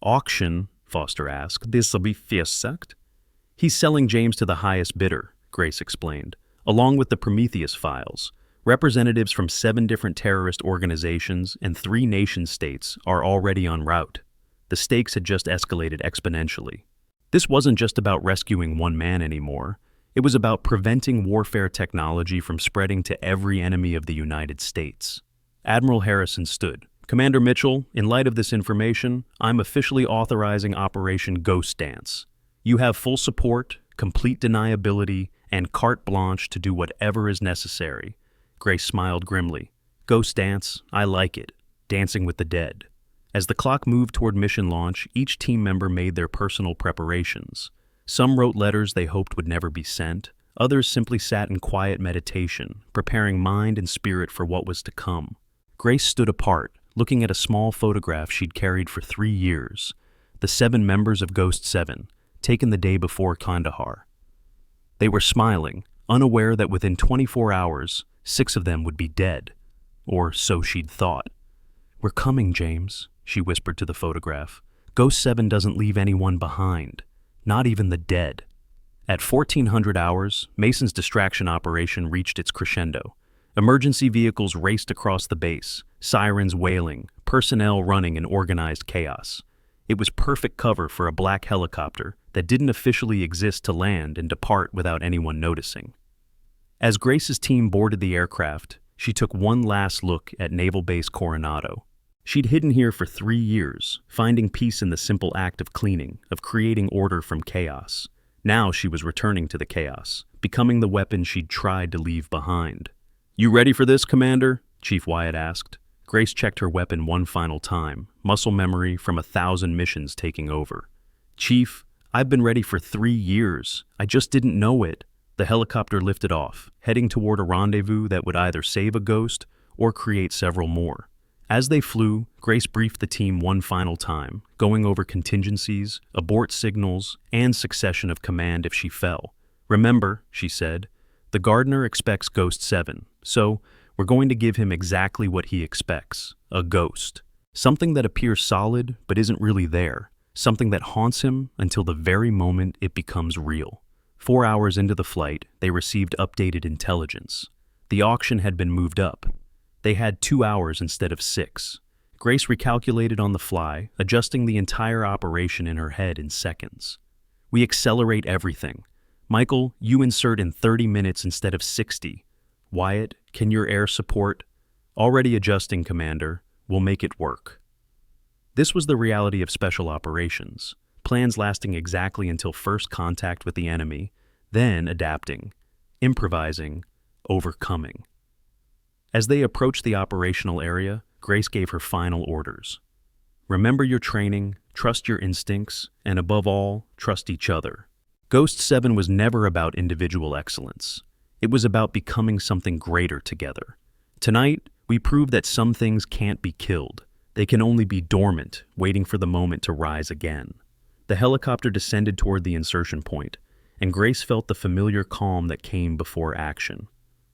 "Auction?" Foster asked. "This'll be gesagt?" "He's selling James to the highest bidder," Grace explained, "along with the Prometheus files. Representatives from 7 different terrorist organizations and 3 nation-states are already en route. The stakes had just escalated exponentially. This wasn't just about rescuing one man anymore. It was about preventing warfare technology from spreading to every enemy of the United States. Admiral Harrison stood. "Commander Mitchell, in light of this information, I'm officially authorizing Operation Ghost Dance. You have full support, complete deniability, and carte blanche to do whatever is necessary." Grace smiled grimly. "Ghost Dance, I like it. Dancing with the dead." As the clock moved toward mission launch, each team member made their personal preparations. Some wrote letters they hoped would never be sent. Others simply sat in quiet meditation, preparing mind and spirit for what was to come. Grace stood apart, looking at a small photograph she'd carried for 3 years. The 7 members of Ghost 7, taken the day before Kandahar. They were smiling, unaware that within 24 hours, 6 of them would be dead. Or so she'd thought. "We're coming, James," she whispered to the photograph. "Ghost 7 doesn't leave anyone behind, not even the dead." At 1400 hours, Mason's distraction operation reached its crescendo. Emergency vehicles raced across the base, sirens wailing, personnel running in organized chaos. It was perfect cover for a black helicopter that didn't officially exist to land and depart without anyone noticing. As Grace's team boarded the aircraft, she took one last look at Naval Base Coronado. She'd hidden here for 3 years, finding peace in the simple act of cleaning, of creating order from chaos. Now she was returning to the chaos, becoming the weapon she'd tried to leave behind. "You ready for this, Commander?" Chief Wyatt asked. Grace checked her weapon one final time, muscle memory from 1,000 missions taking over. "Chief, I've been ready for 3 years. I just didn't know it." The helicopter lifted off, heading toward a rendezvous that would either save a ghost or create several more. As they flew, Grace briefed the team one final time, going over contingencies, abort signals, and succession of command if she fell. "Remember," she said, "the gardener expects Ghost 7, so we're going to give him exactly what he expects, a ghost. Something that appears solid but isn't really there, something that haunts him until the very moment it becomes real." 4 hours into the flight, they received updated intelligence. The auction had been moved up. They had 2 hours instead of 6. Grace recalculated on the fly, adjusting the entire operation in her head in seconds. "We accelerate everything. Michael, you insert in 30 minutes instead of 60. Wyatt, can your air support?" "Already adjusting, Commander. We'll make it work." This was the reality of special operations, plans lasting exactly until first contact with the enemy, then adapting, improvising, overcoming. As they approached the operational area, Grace gave her final orders. "Remember your training, trust your instincts, and above all, trust each other." Ghost 7 was never about individual excellence. It was about becoming something greater together. Tonight, we proved that some things can't be killed. They can only be dormant, waiting for the moment to rise again. The helicopter descended toward the insertion point, and Grace felt the familiar calm that came before action.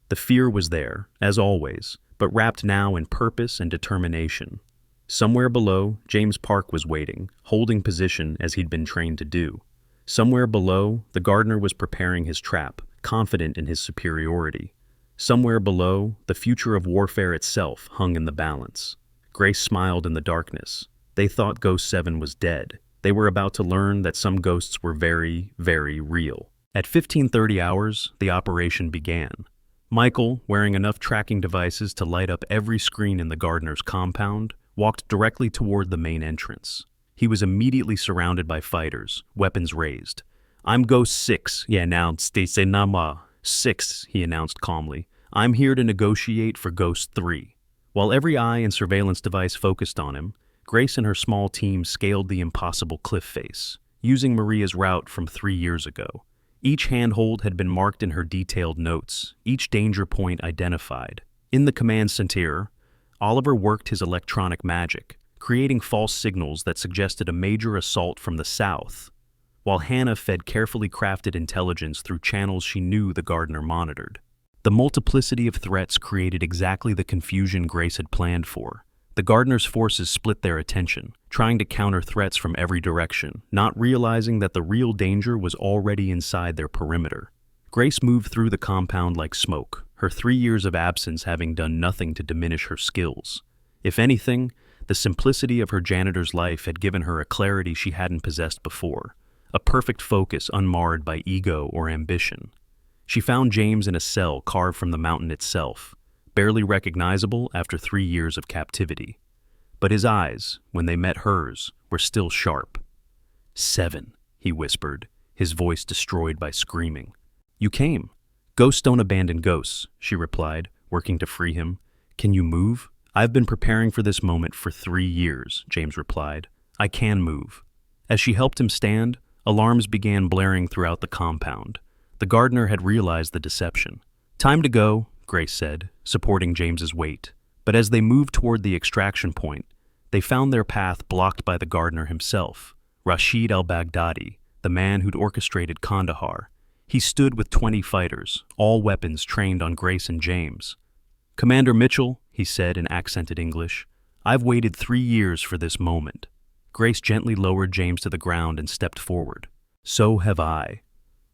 The fear was there, as always, but wrapped now in purpose and determination. Somewhere below, James Park was waiting, holding position as he'd been trained to do. Somewhere below, the gardener was preparing his trap, confident in his superiority. Somewhere below, the future of warfare itself hung in the balance. Grace smiled in the darkness. They thought Ghost 7 was dead. They were about to learn that some ghosts were very, very real. At 15:30 hours, the operation began. Michael, wearing enough tracking devices to light up every screen in the gardener's compound, walked directly toward the main entrance. He was immediately surrounded by fighters, weapons raised. "I'm Ghost 6, he announced. Nama 6, he announced calmly. "I'm here to negotiate for Ghost 3. While every eye and surveillance device focused on him, Grace and her small team scaled the impossible cliff face, using Maria's route from 3 years ago. Each handhold had been marked in her detailed notes, each danger point identified. In the command center, Oliver worked his electronic magic, creating false signals that suggested a major assault from the south, while Hannah fed carefully crafted intelligence through channels she knew the gardener monitored. The multiplicity of threats created exactly the confusion Grace had planned for. The gardener's forces split their attention, trying to counter threats from every direction, not realizing that the real danger was already inside their perimeter. Grace moved through the compound like smoke, her 3 years of absence having done nothing to diminish her skills. If anything, the simplicity of her janitor's life had given her a clarity she hadn't possessed before, a perfect focus unmarred by ego or ambition. She found James in a cell carved from the mountain itself, barely recognizable after 3 years of captivity. But his eyes, when they met hers, were still sharp. 7, he whispered, his voice destroyed by screaming. You came. Ghosts don't abandon ghosts, she replied, working to free him. Can you move? I've been preparing for this moment for 3 years, James replied. I can move. As she helped him stand, alarms began blaring throughout the compound. The gardener had realized the deception. Time to go, Grace said, supporting James's weight. But as they moved toward the extraction point, they found their path blocked by the gardener himself, Rashid al-Baghdadi, the man who'd orchestrated Kandahar. He stood with 20 fighters, all weapons trained on Grace and James. Commander Mitchell, he said in accented English, I've waited 3 years for this moment. Grace gently lowered James to the ground and stepped forward. So have I.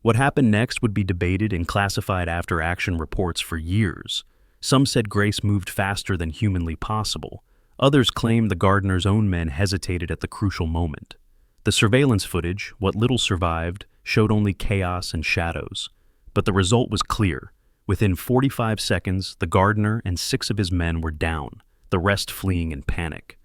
What happened next would be debated in classified after-action reports for years. Some said Grace moved faster than humanly possible. Others claimed the gardener's own men hesitated at the crucial moment. The surveillance footage, what little survived, showed only chaos and shadows. But the result was clear. Within 45 seconds, the gardener and 6 of his men were down, the rest fleeing in panic.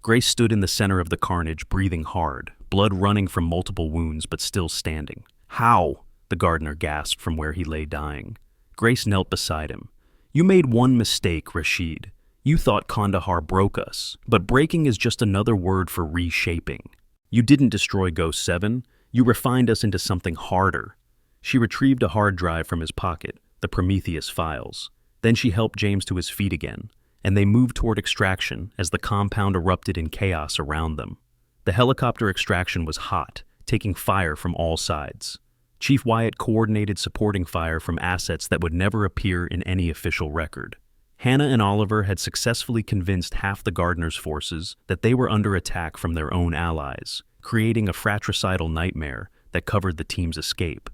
Grace stood in the center of the carnage, breathing hard, blood running from multiple wounds but still standing. How? The gardener gasped from where he lay dying. Grace knelt beside him. You made one mistake, Rashid. You thought Kandahar broke us, but breaking is just another word for reshaping. You didn't destroy Ghost 7, you refined us into something harder. She retrieved a hard drive from his pocket, the Prometheus files. Then she helped James to his feet again, and they moved toward extraction as the compound erupted in chaos around them. The helicopter extraction was hot, taking fire from all sides. Chief Wyatt coordinated supporting fire from assets that would never appear in any official record. Hannah and Oliver had successfully convinced half the gardener's forces that they were under attack from their own allies, creating a fratricidal nightmare that covered the team's escape.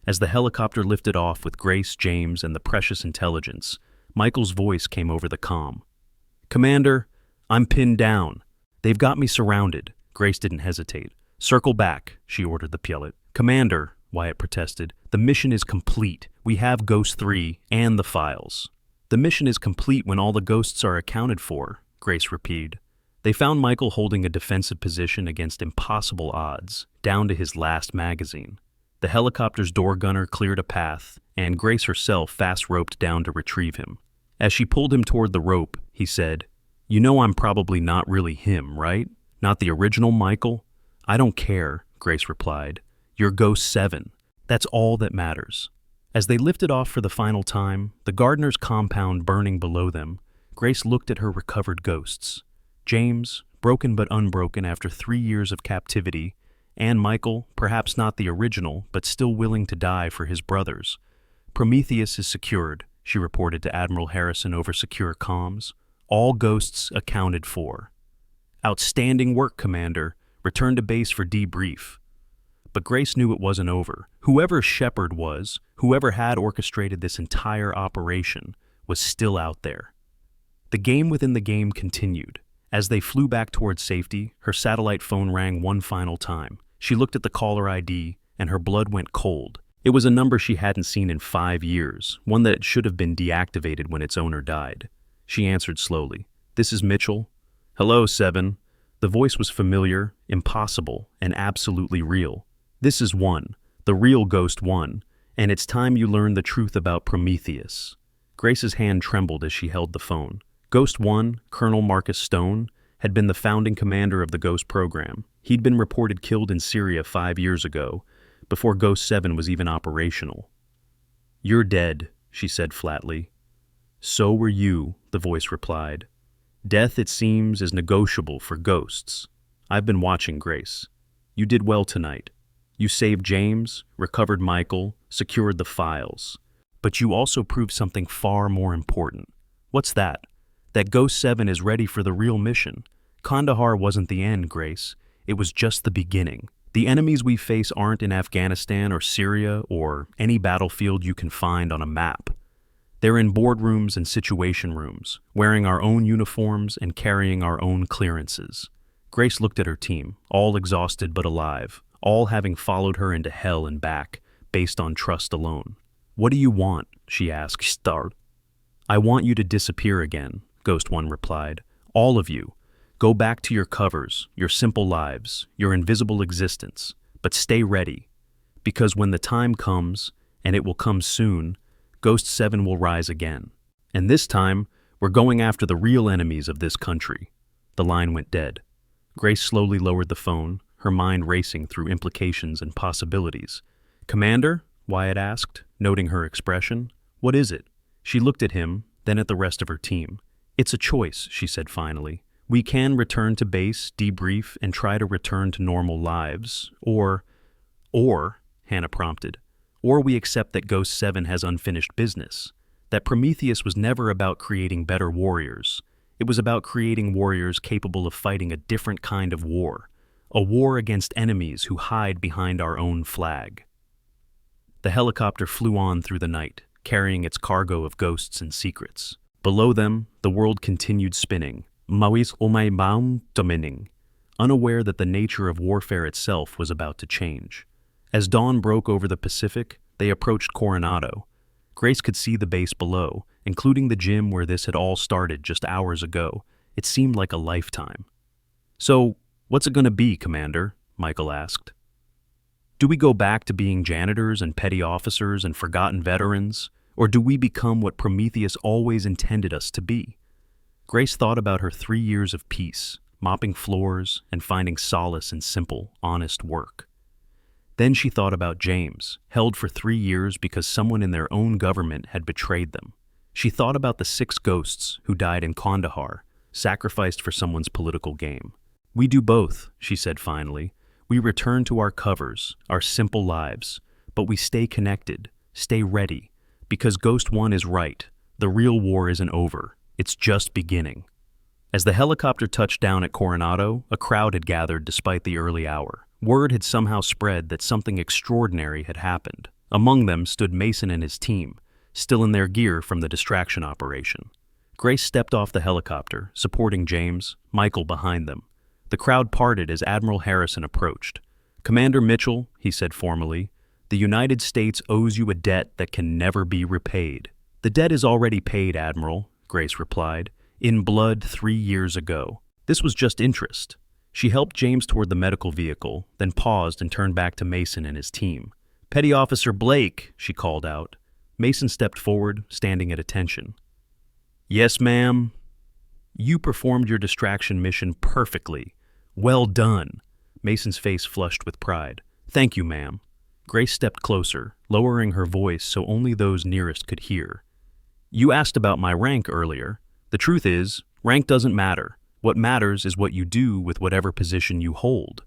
As the helicopter lifted off with Grace, James, and the precious intelligence, Michael's voice came over the comm. Commander, I'm pinned down. They've got me surrounded. Grace didn't hesitate. Circle back, she ordered the pilot. Commander, Wyatt protested, the mission is complete. We have Ghost 3 and the files. The mission is complete when all the ghosts are accounted for, Grace repeated. They found Michael holding a defensive position against impossible odds, down to his last magazine. The helicopter's door gunner cleared a path, and Grace herself fast-roped down to retrieve him. As she pulled him toward the rope, he said, You know I'm probably not really him, right? Not the original Michael? I don't care, Grace replied. You're Ghost 7. That's all that matters. As they lifted off for the final time, the gardener's compound burning below them, Grace looked at her recovered ghosts. James, broken but unbroken after 3 years of captivity, and Michael, perhaps not the original, but still willing to die for his brothers. Prometheus is secured, she reported to Admiral Harrison over secure comms. All ghosts accounted for. Outstanding work, Commander. Return to base for debrief. But Grace knew it wasn't over. Whoever Shepard was, whoever had orchestrated this entire operation, was still out there. The game within the game continued. As they flew back towards safety, her satellite phone rang one final time. She looked at the caller ID, and her blood went cold. It was a number she hadn't seen in 5 years, one that should have been deactivated when its owner died. She answered slowly. This is Mitchell. Hello, 7. The voice was familiar, impossible, and absolutely real. This is 1, the real Ghost 1, and it's time you learn the truth about Prometheus. Grace's hand trembled as she held the phone. Ghost 1, Colonel Marcus Stone, had been the founding commander of the Ghost program. He'd been reported killed in Syria 5 years ago, before Ghost 7 was even operational. You're dead, she said flatly. So were you, the voice replied. Death, it seems, is negotiable for ghosts. I've been watching, Grace. You did well tonight. You saved James, recovered Michael, secured the files. But you also proved something far more important. What's that? That Ghost 7 is ready for the real mission. Kandahar wasn't the end, Grace. It was just the beginning. The enemies we face aren't in Afghanistan or Syria or any battlefield you can find on a map. They're in boardrooms and situation rooms, wearing our own uniforms and carrying our own clearances. Grace looked at her team, all exhausted but alive, all having followed her into hell and back, based on trust alone. "What do you want?" she asked, startled. "I want you to disappear again," Ghost One replied. "All of you. Go back to your covers, your simple lives, your invisible existence, but stay ready. Because when the time comes, and it will come soon, Ghost 7 will rise again. And this time, we're going after the real enemies of this country." The line went dead. Grace slowly lowered the phone, her mind racing through implications and possibilities. "Commander?" Wyatt asked, noting her expression. "What is it?" She looked at him, then at the rest of her team. "It's a choice," she said finally. "We can return to base, debrief, and try to return to normal lives, or, Hannah prompted, or we accept that Ghost 7 has unfinished business, that Prometheus was never about creating better warriors. It was about creating warriors capable of fighting a different kind of war, a war against enemies who hide behind our own flag." The helicopter flew on through the night, carrying its cargo of ghosts and secrets. Below them, the world continued spinning, unaware that the nature of warfare itself was about to change. As dawn broke over the Pacific, they approached Coronado. Grace could see the base below, including the gym where this had all started just hours ago. It seemed like a lifetime. "So, what's it going to be, Commander?" Michael asked. "Do we go back to being janitors and petty officers and forgotten veterans, or do we become what Prometheus always intended us to be?" Grace thought about her 3 years of peace, mopping floors and finding solace in simple, honest work. Then she thought about James, held for 3 years because someone in their own government had betrayed them. She thought about the 6 ghosts who died in Kandahar, sacrificed for someone's political game. "We do both," she said finally. "We return to our covers, our simple lives, but we stay connected, stay ready, because Ghost One is right. The real war isn't over. It's just beginning." As the helicopter touched down at Coronado, a crowd had gathered despite the early hour. Word had somehow spread that something extraordinary had happened. Among them stood Mason and his team, still in their gear from the distraction operation. Grace stepped off the helicopter, supporting James, Michael behind them. The crowd parted as Admiral Harrison approached. "Commander Mitchell," he said formally, "the United States owes you a debt that can never be repaid." "The debt is already paid, Admiral," Grace replied, "in blood 3 years ago. This was just interest." She helped James toward the medical vehicle, then paused and turned back to Mason and his team. "Petty Officer Blake," she called out. Mason stepped forward, standing at attention. "Yes, ma'am." "You performed your distraction mission perfectly. Well done." Mason's face flushed with pride. "Thank you, ma'am." Grace stepped closer, lowering her voice so only those nearest could hear. "You asked about my rank earlier. The truth is, rank doesn't matter. What matters is what you do with whatever position you hold.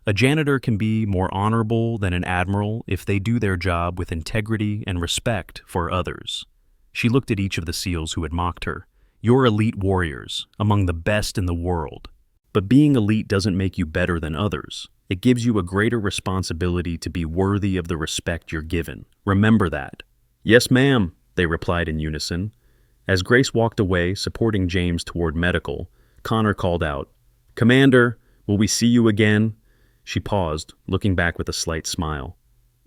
A janitor can be more honorable than an admiral if they do their job with integrity and respect for others." She looked at each of the SEALs who had mocked her. "You're elite warriors, among the best in the world. But being elite doesn't make you better than others. It gives you a greater responsibility to be worthy of the respect you're given. Remember that." "Yes, ma'am," they replied in unison. As Grace walked away, supporting James toward medical, Connor called out, "Commander, will we see you again?" She paused, looking back with a slight smile.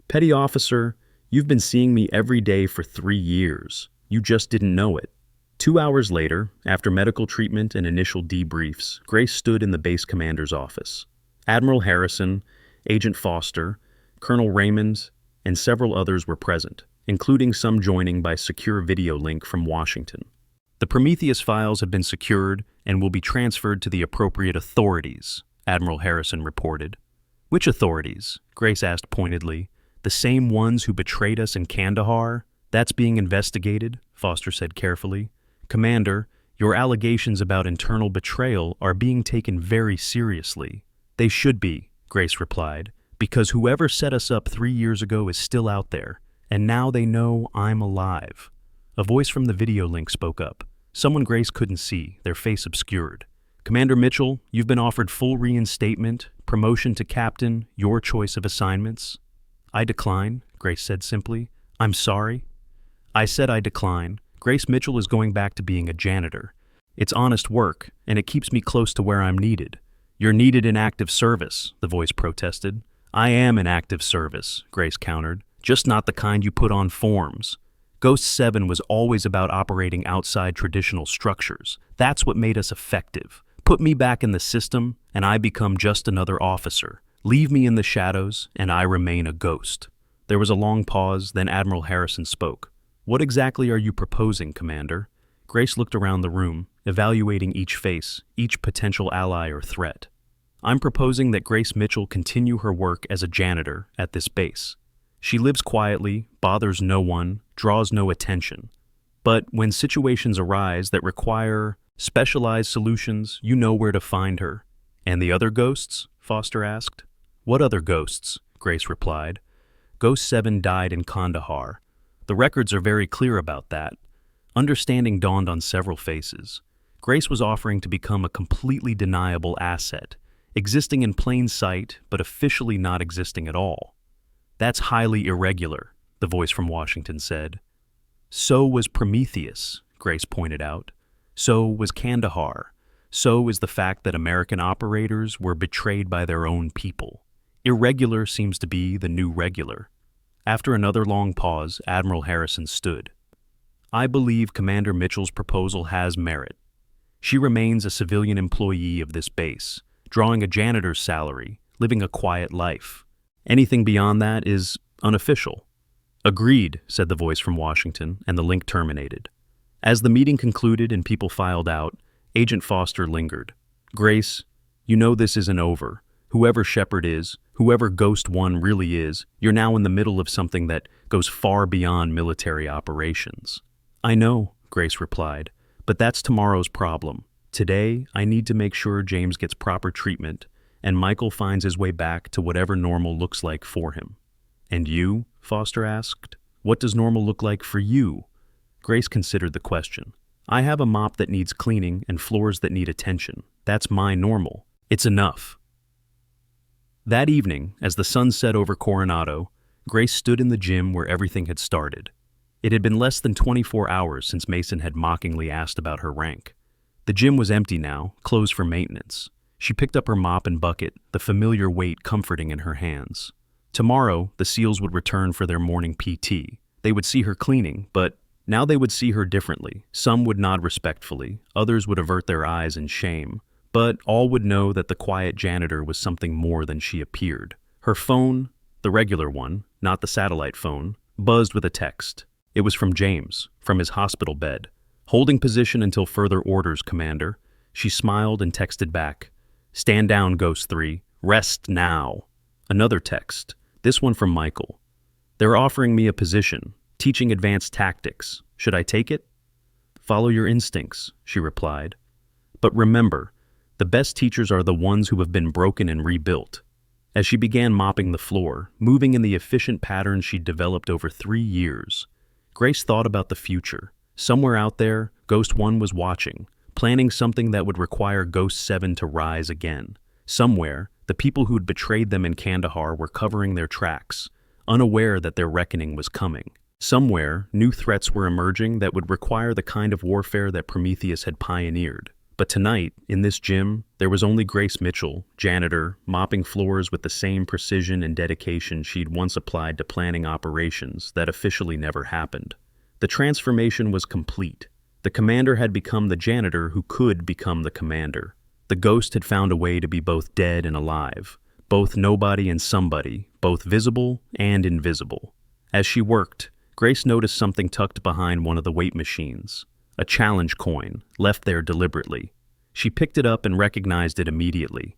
"Petty Officer, you've been seeing me every day for 3 years. You just didn't know it." 2 hours later, after medical treatment and initial debriefs, Grace stood in the base commander's office. Admiral Harrison, Agent Foster, Colonel Raymond, and several others were present, including some joining by secure video link from Washington. "The Prometheus files have been secured and will be transferred to the appropriate authorities," Admiral Harrison reported. "Which authorities?" Grace asked pointedly. "The same ones who betrayed us in Kandahar? That's being investigated," Foster said carefully. "Commander, your allegations about internal betrayal are being taken very seriously." "They should be," Grace replied, "because whoever set us up 3 years ago is still out there, and now they know I'm alive." A voice from the video link spoke up. Someone Grace couldn't see, their face obscured. "Commander Mitchell, you've been offered full reinstatement, promotion to captain, your choice of assignments." "I decline," Grace said simply. "I'm sorry." "I said I decline." Grace Mitchell is going back to being a janitor. It's honest work, and it keeps me close to where I'm needed. You're needed in active service, the voice protested. I am in active service, Grace countered, just not the kind you put on forms. Ghost 7 was always about operating outside traditional structures. That's what made us effective. Put me back in the system, and I become just another officer. Leave me in the shadows, and I remain a ghost. There was a long pause, then Admiral Harrison spoke. What exactly are you proposing, Commander? Grace looked around the room, evaluating each face, each potential ally or threat. I'm proposing that Grace Mitchell continue her work as a janitor at this base. She lives quietly, bothers no one, draws no attention. But when situations arise that require specialized solutions, you know where to find her. And the other ghosts? Foster asked. What other ghosts? Grace replied. Ghost 7 died in Kandahar. The records are very clear about that. Understanding dawned on several faces. Grace was offering to become a completely deniable asset, existing in plain sight but officially not existing at all. That's highly irregular, the voice from Washington said. So was Prometheus, Grace pointed out. So was Kandahar. So is the fact that American operators were betrayed by their own people. Irregular seems to be the new regular. After another long pause, Admiral Harrison stood. I believe Commander Mitchell's proposal has merit. She remains a civilian employee of this base, drawing a janitor's salary, living a quiet life. Anything beyond that is unofficial. Agreed, said the voice from Washington, and the link terminated. As the meeting concluded and people filed out, Agent Foster lingered. Grace, you know this isn't over. Whoever Shepard is, whoever Ghost 1 really is, you're now in the middle of something that goes far beyond military operations. I know, Grace replied, but that's tomorrow's problem. Today, I need to make sure James gets proper treatment and Michael finds his way back to whatever normal looks like for him. And you? Foster asked. What does normal look like for you? Grace considered the question. I have a mop that needs cleaning and floors that need attention. That's my normal. It's enough. That evening, as the sun set over Coronado, Grace stood in the gym where everything had started. It had been less than 24 hours since Mason had mockingly asked about her rank. The gym was empty now, closed for maintenance. She picked up her mop and bucket, the familiar weight comforting in her hands. Tomorrow, the SEALs would return for their morning PT. They would see her cleaning, but now they would see her differently. Some would nod respectfully, others would avert their eyes in shame. But all would know that the quiet janitor was something more than she appeared. Her phone, the regular one, not the satellite phone, buzzed with a text. It was from James, from his hospital bed. Holding position until further orders, Commander. She smiled and texted back. Stand down, Ghost 3. Rest now. Another text, this one from Michael. They're offering me a position, teaching advanced tactics. Should I take it? Follow your instincts, she replied. But remember, the best teachers are the ones who have been broken and rebuilt. As she began mopping the floor, moving in the efficient patterns she'd developed over 3 years, Grace thought about the future. Somewhere out there, Ghost 1 was watching, planning something that would require Ghost 7 to rise again. Somewhere, the people who'd betrayed them in Kandahar were covering their tracks, unaware that their reckoning was coming. Somewhere, new threats were emerging that would require the kind of warfare that Prometheus had pioneered. But tonight, in this gym, there was only Grace Mitchell, janitor, mopping floors with the same precision and dedication she'd once applied to planning operations that officially never happened. The transformation was complete. The commander had become the janitor who could become the commander. The ghost had found a way to be both dead and alive, both nobody and somebody, both visible and invisible. As she worked, Grace noticed something tucked behind one of the weight machines. A challenge coin, left there deliberately. She picked it up and recognized it immediately.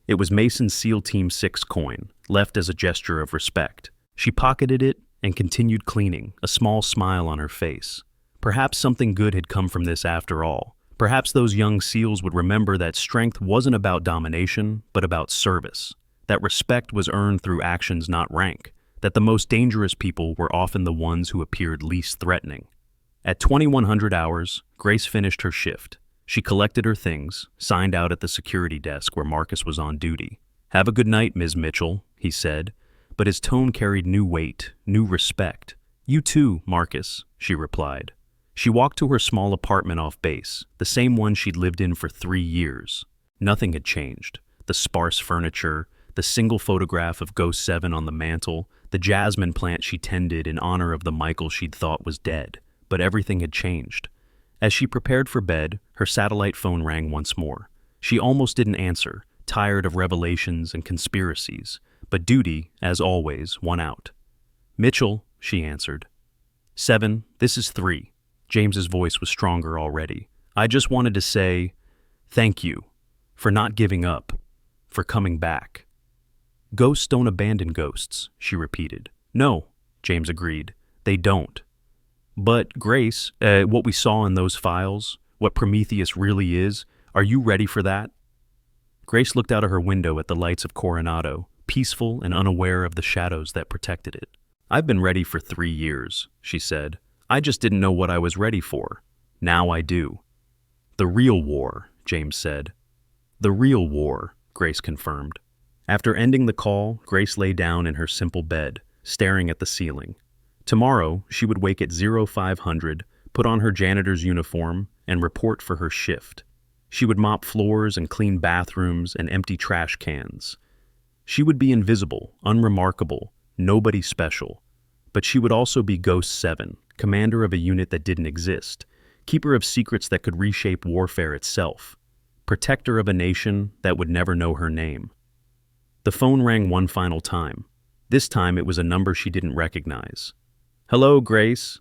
It was Mason's SEAL Team 6 coin, left as a gesture of respect. She pocketed it and continued cleaning, a small smile on her face. Perhaps something good had come from this after all. Perhaps those young SEALs would remember that strength wasn't about domination, but about service. That respect was earned through actions, not rank. That the most dangerous people were often the ones who appeared least threatening. At 2100 hours, Grace finished her shift. She collected her things, signed out at the security desk where Marcus was on duty. Have a good night, Ms. Mitchell, he said, but his tone carried new weight, new respect. You too, Marcus, she replied. She walked to her small apartment off base, the same one she'd lived in for 3 years. Nothing had changed. The sparse furniture, the single photograph of Ghost 7 on the mantle, the jasmine plant she tended in honor of the Michael she'd thought was dead. But everything had changed. As she prepared for bed, her satellite phone rang once more. She almost didn't answer, tired of revelations and conspiracies, but duty, as always, won out. "Mitchell," she answered. "7, this is 3. James's voice was stronger already. "I just wanted to say thank you for not giving up, for coming back." "Ghosts don't abandon ghosts," she repeated. "No," James agreed. "They don't. But, Grace, what we saw in those files, what Prometheus really is, are you ready for that?" Grace looked out of her window at the lights of Coronado, peaceful and unaware of the shadows that protected it. "I've been ready for 3 years," she said. "I just didn't know what I was ready for. Now I do." "The real war," James said. "The real war," Grace confirmed. After ending the call, Grace lay down in her simple bed, staring at the ceiling. Tomorrow, she would wake at 0500, put on her janitor's uniform, and report for her shift. She would mop floors and clean bathrooms and empty trash cans. She would be invisible, unremarkable, nobody special. But she would also be Ghost 7, commander of a unit that didn't exist, keeper of secrets that could reshape warfare itself, protector of a nation that would never know her name. The phone rang one final time. This time it was a number she didn't recognize. "Hello, Grace."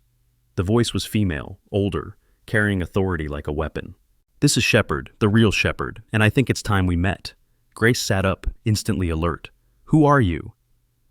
The voice was female, older, carrying authority like a weapon. "This is Shepard, the real Shepard, and I think it's time we met." Grace sat up, instantly alert. "Who are you?"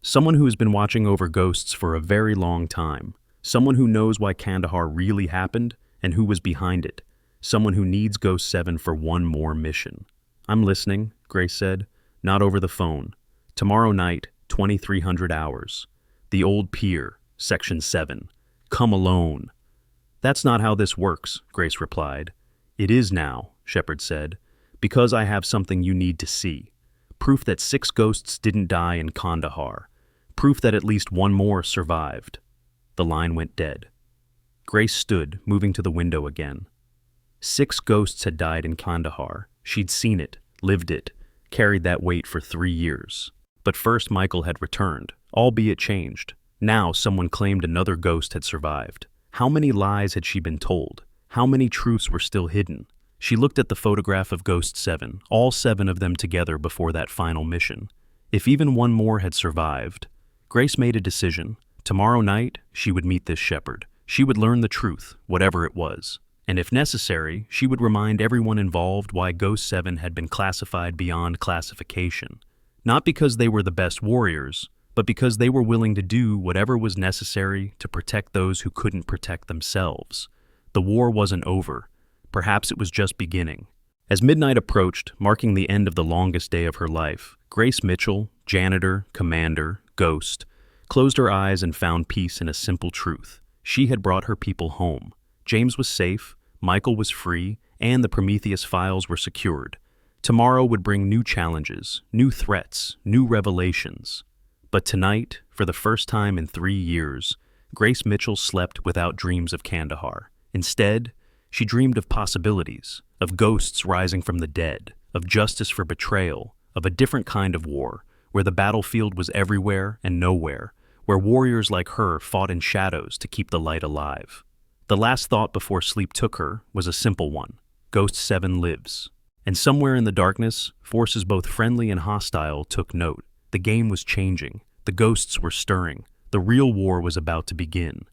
"Someone who has been watching over ghosts for a very long time. Someone who knows why Kandahar really happened and who was behind it. Someone who needs Ghost 7 for one more mission." "I'm listening," Grace said. "Not over the phone. Tomorrow night, 2300 hours. The old pier, Section 7. Come alone." "That's not how this works," Grace replied. "It is now," Shepard said, "because I have something you need to see. Proof that 6 ghosts didn't die in Kandahar. Proof that at least one more survived." The line went dead. Grace stood, moving to the window again. 6 ghosts had died in Kandahar. She'd seen it, lived it, carried that weight for 3 years. But first Michael had returned, albeit changed. Now someone claimed another ghost had survived. How many lies had she been told? How many truths were still hidden? She looked at the photograph of Ghost 7, all 7 of them together before that final mission. If even one more had survived, Grace made a decision. Tomorrow night, she would meet this Shepard. She would learn the truth, whatever it was. And if necessary, she would remind everyone involved why Ghost 7 had been classified beyond classification. Not because they were the best warriors, but because they were willing to do whatever was necessary to protect those who couldn't protect themselves. The war wasn't over. Perhaps it was just beginning. As midnight approached, marking the end of the longest day of her life, Grace Mitchell, janitor, commander, ghost, closed her eyes and found peace in a simple truth. She had brought her people home. James was safe, Michael was free, and the Prometheus files were secured. Tomorrow would bring new challenges, new threats, new revelations. But tonight, for the first time in 3 years, Grace Mitchell slept without dreams of Kandahar. Instead, she dreamed of possibilities, of ghosts rising from the dead, of justice for betrayal, of a different kind of war, where the battlefield was everywhere and nowhere, where warriors like her fought in shadows to keep the light alive. The last thought before sleep took her was a simple one. Ghost 7 lives. And somewhere in the darkness, forces both friendly and hostile took note. The game was changing. The ghosts were stirring. The real war was about to begin.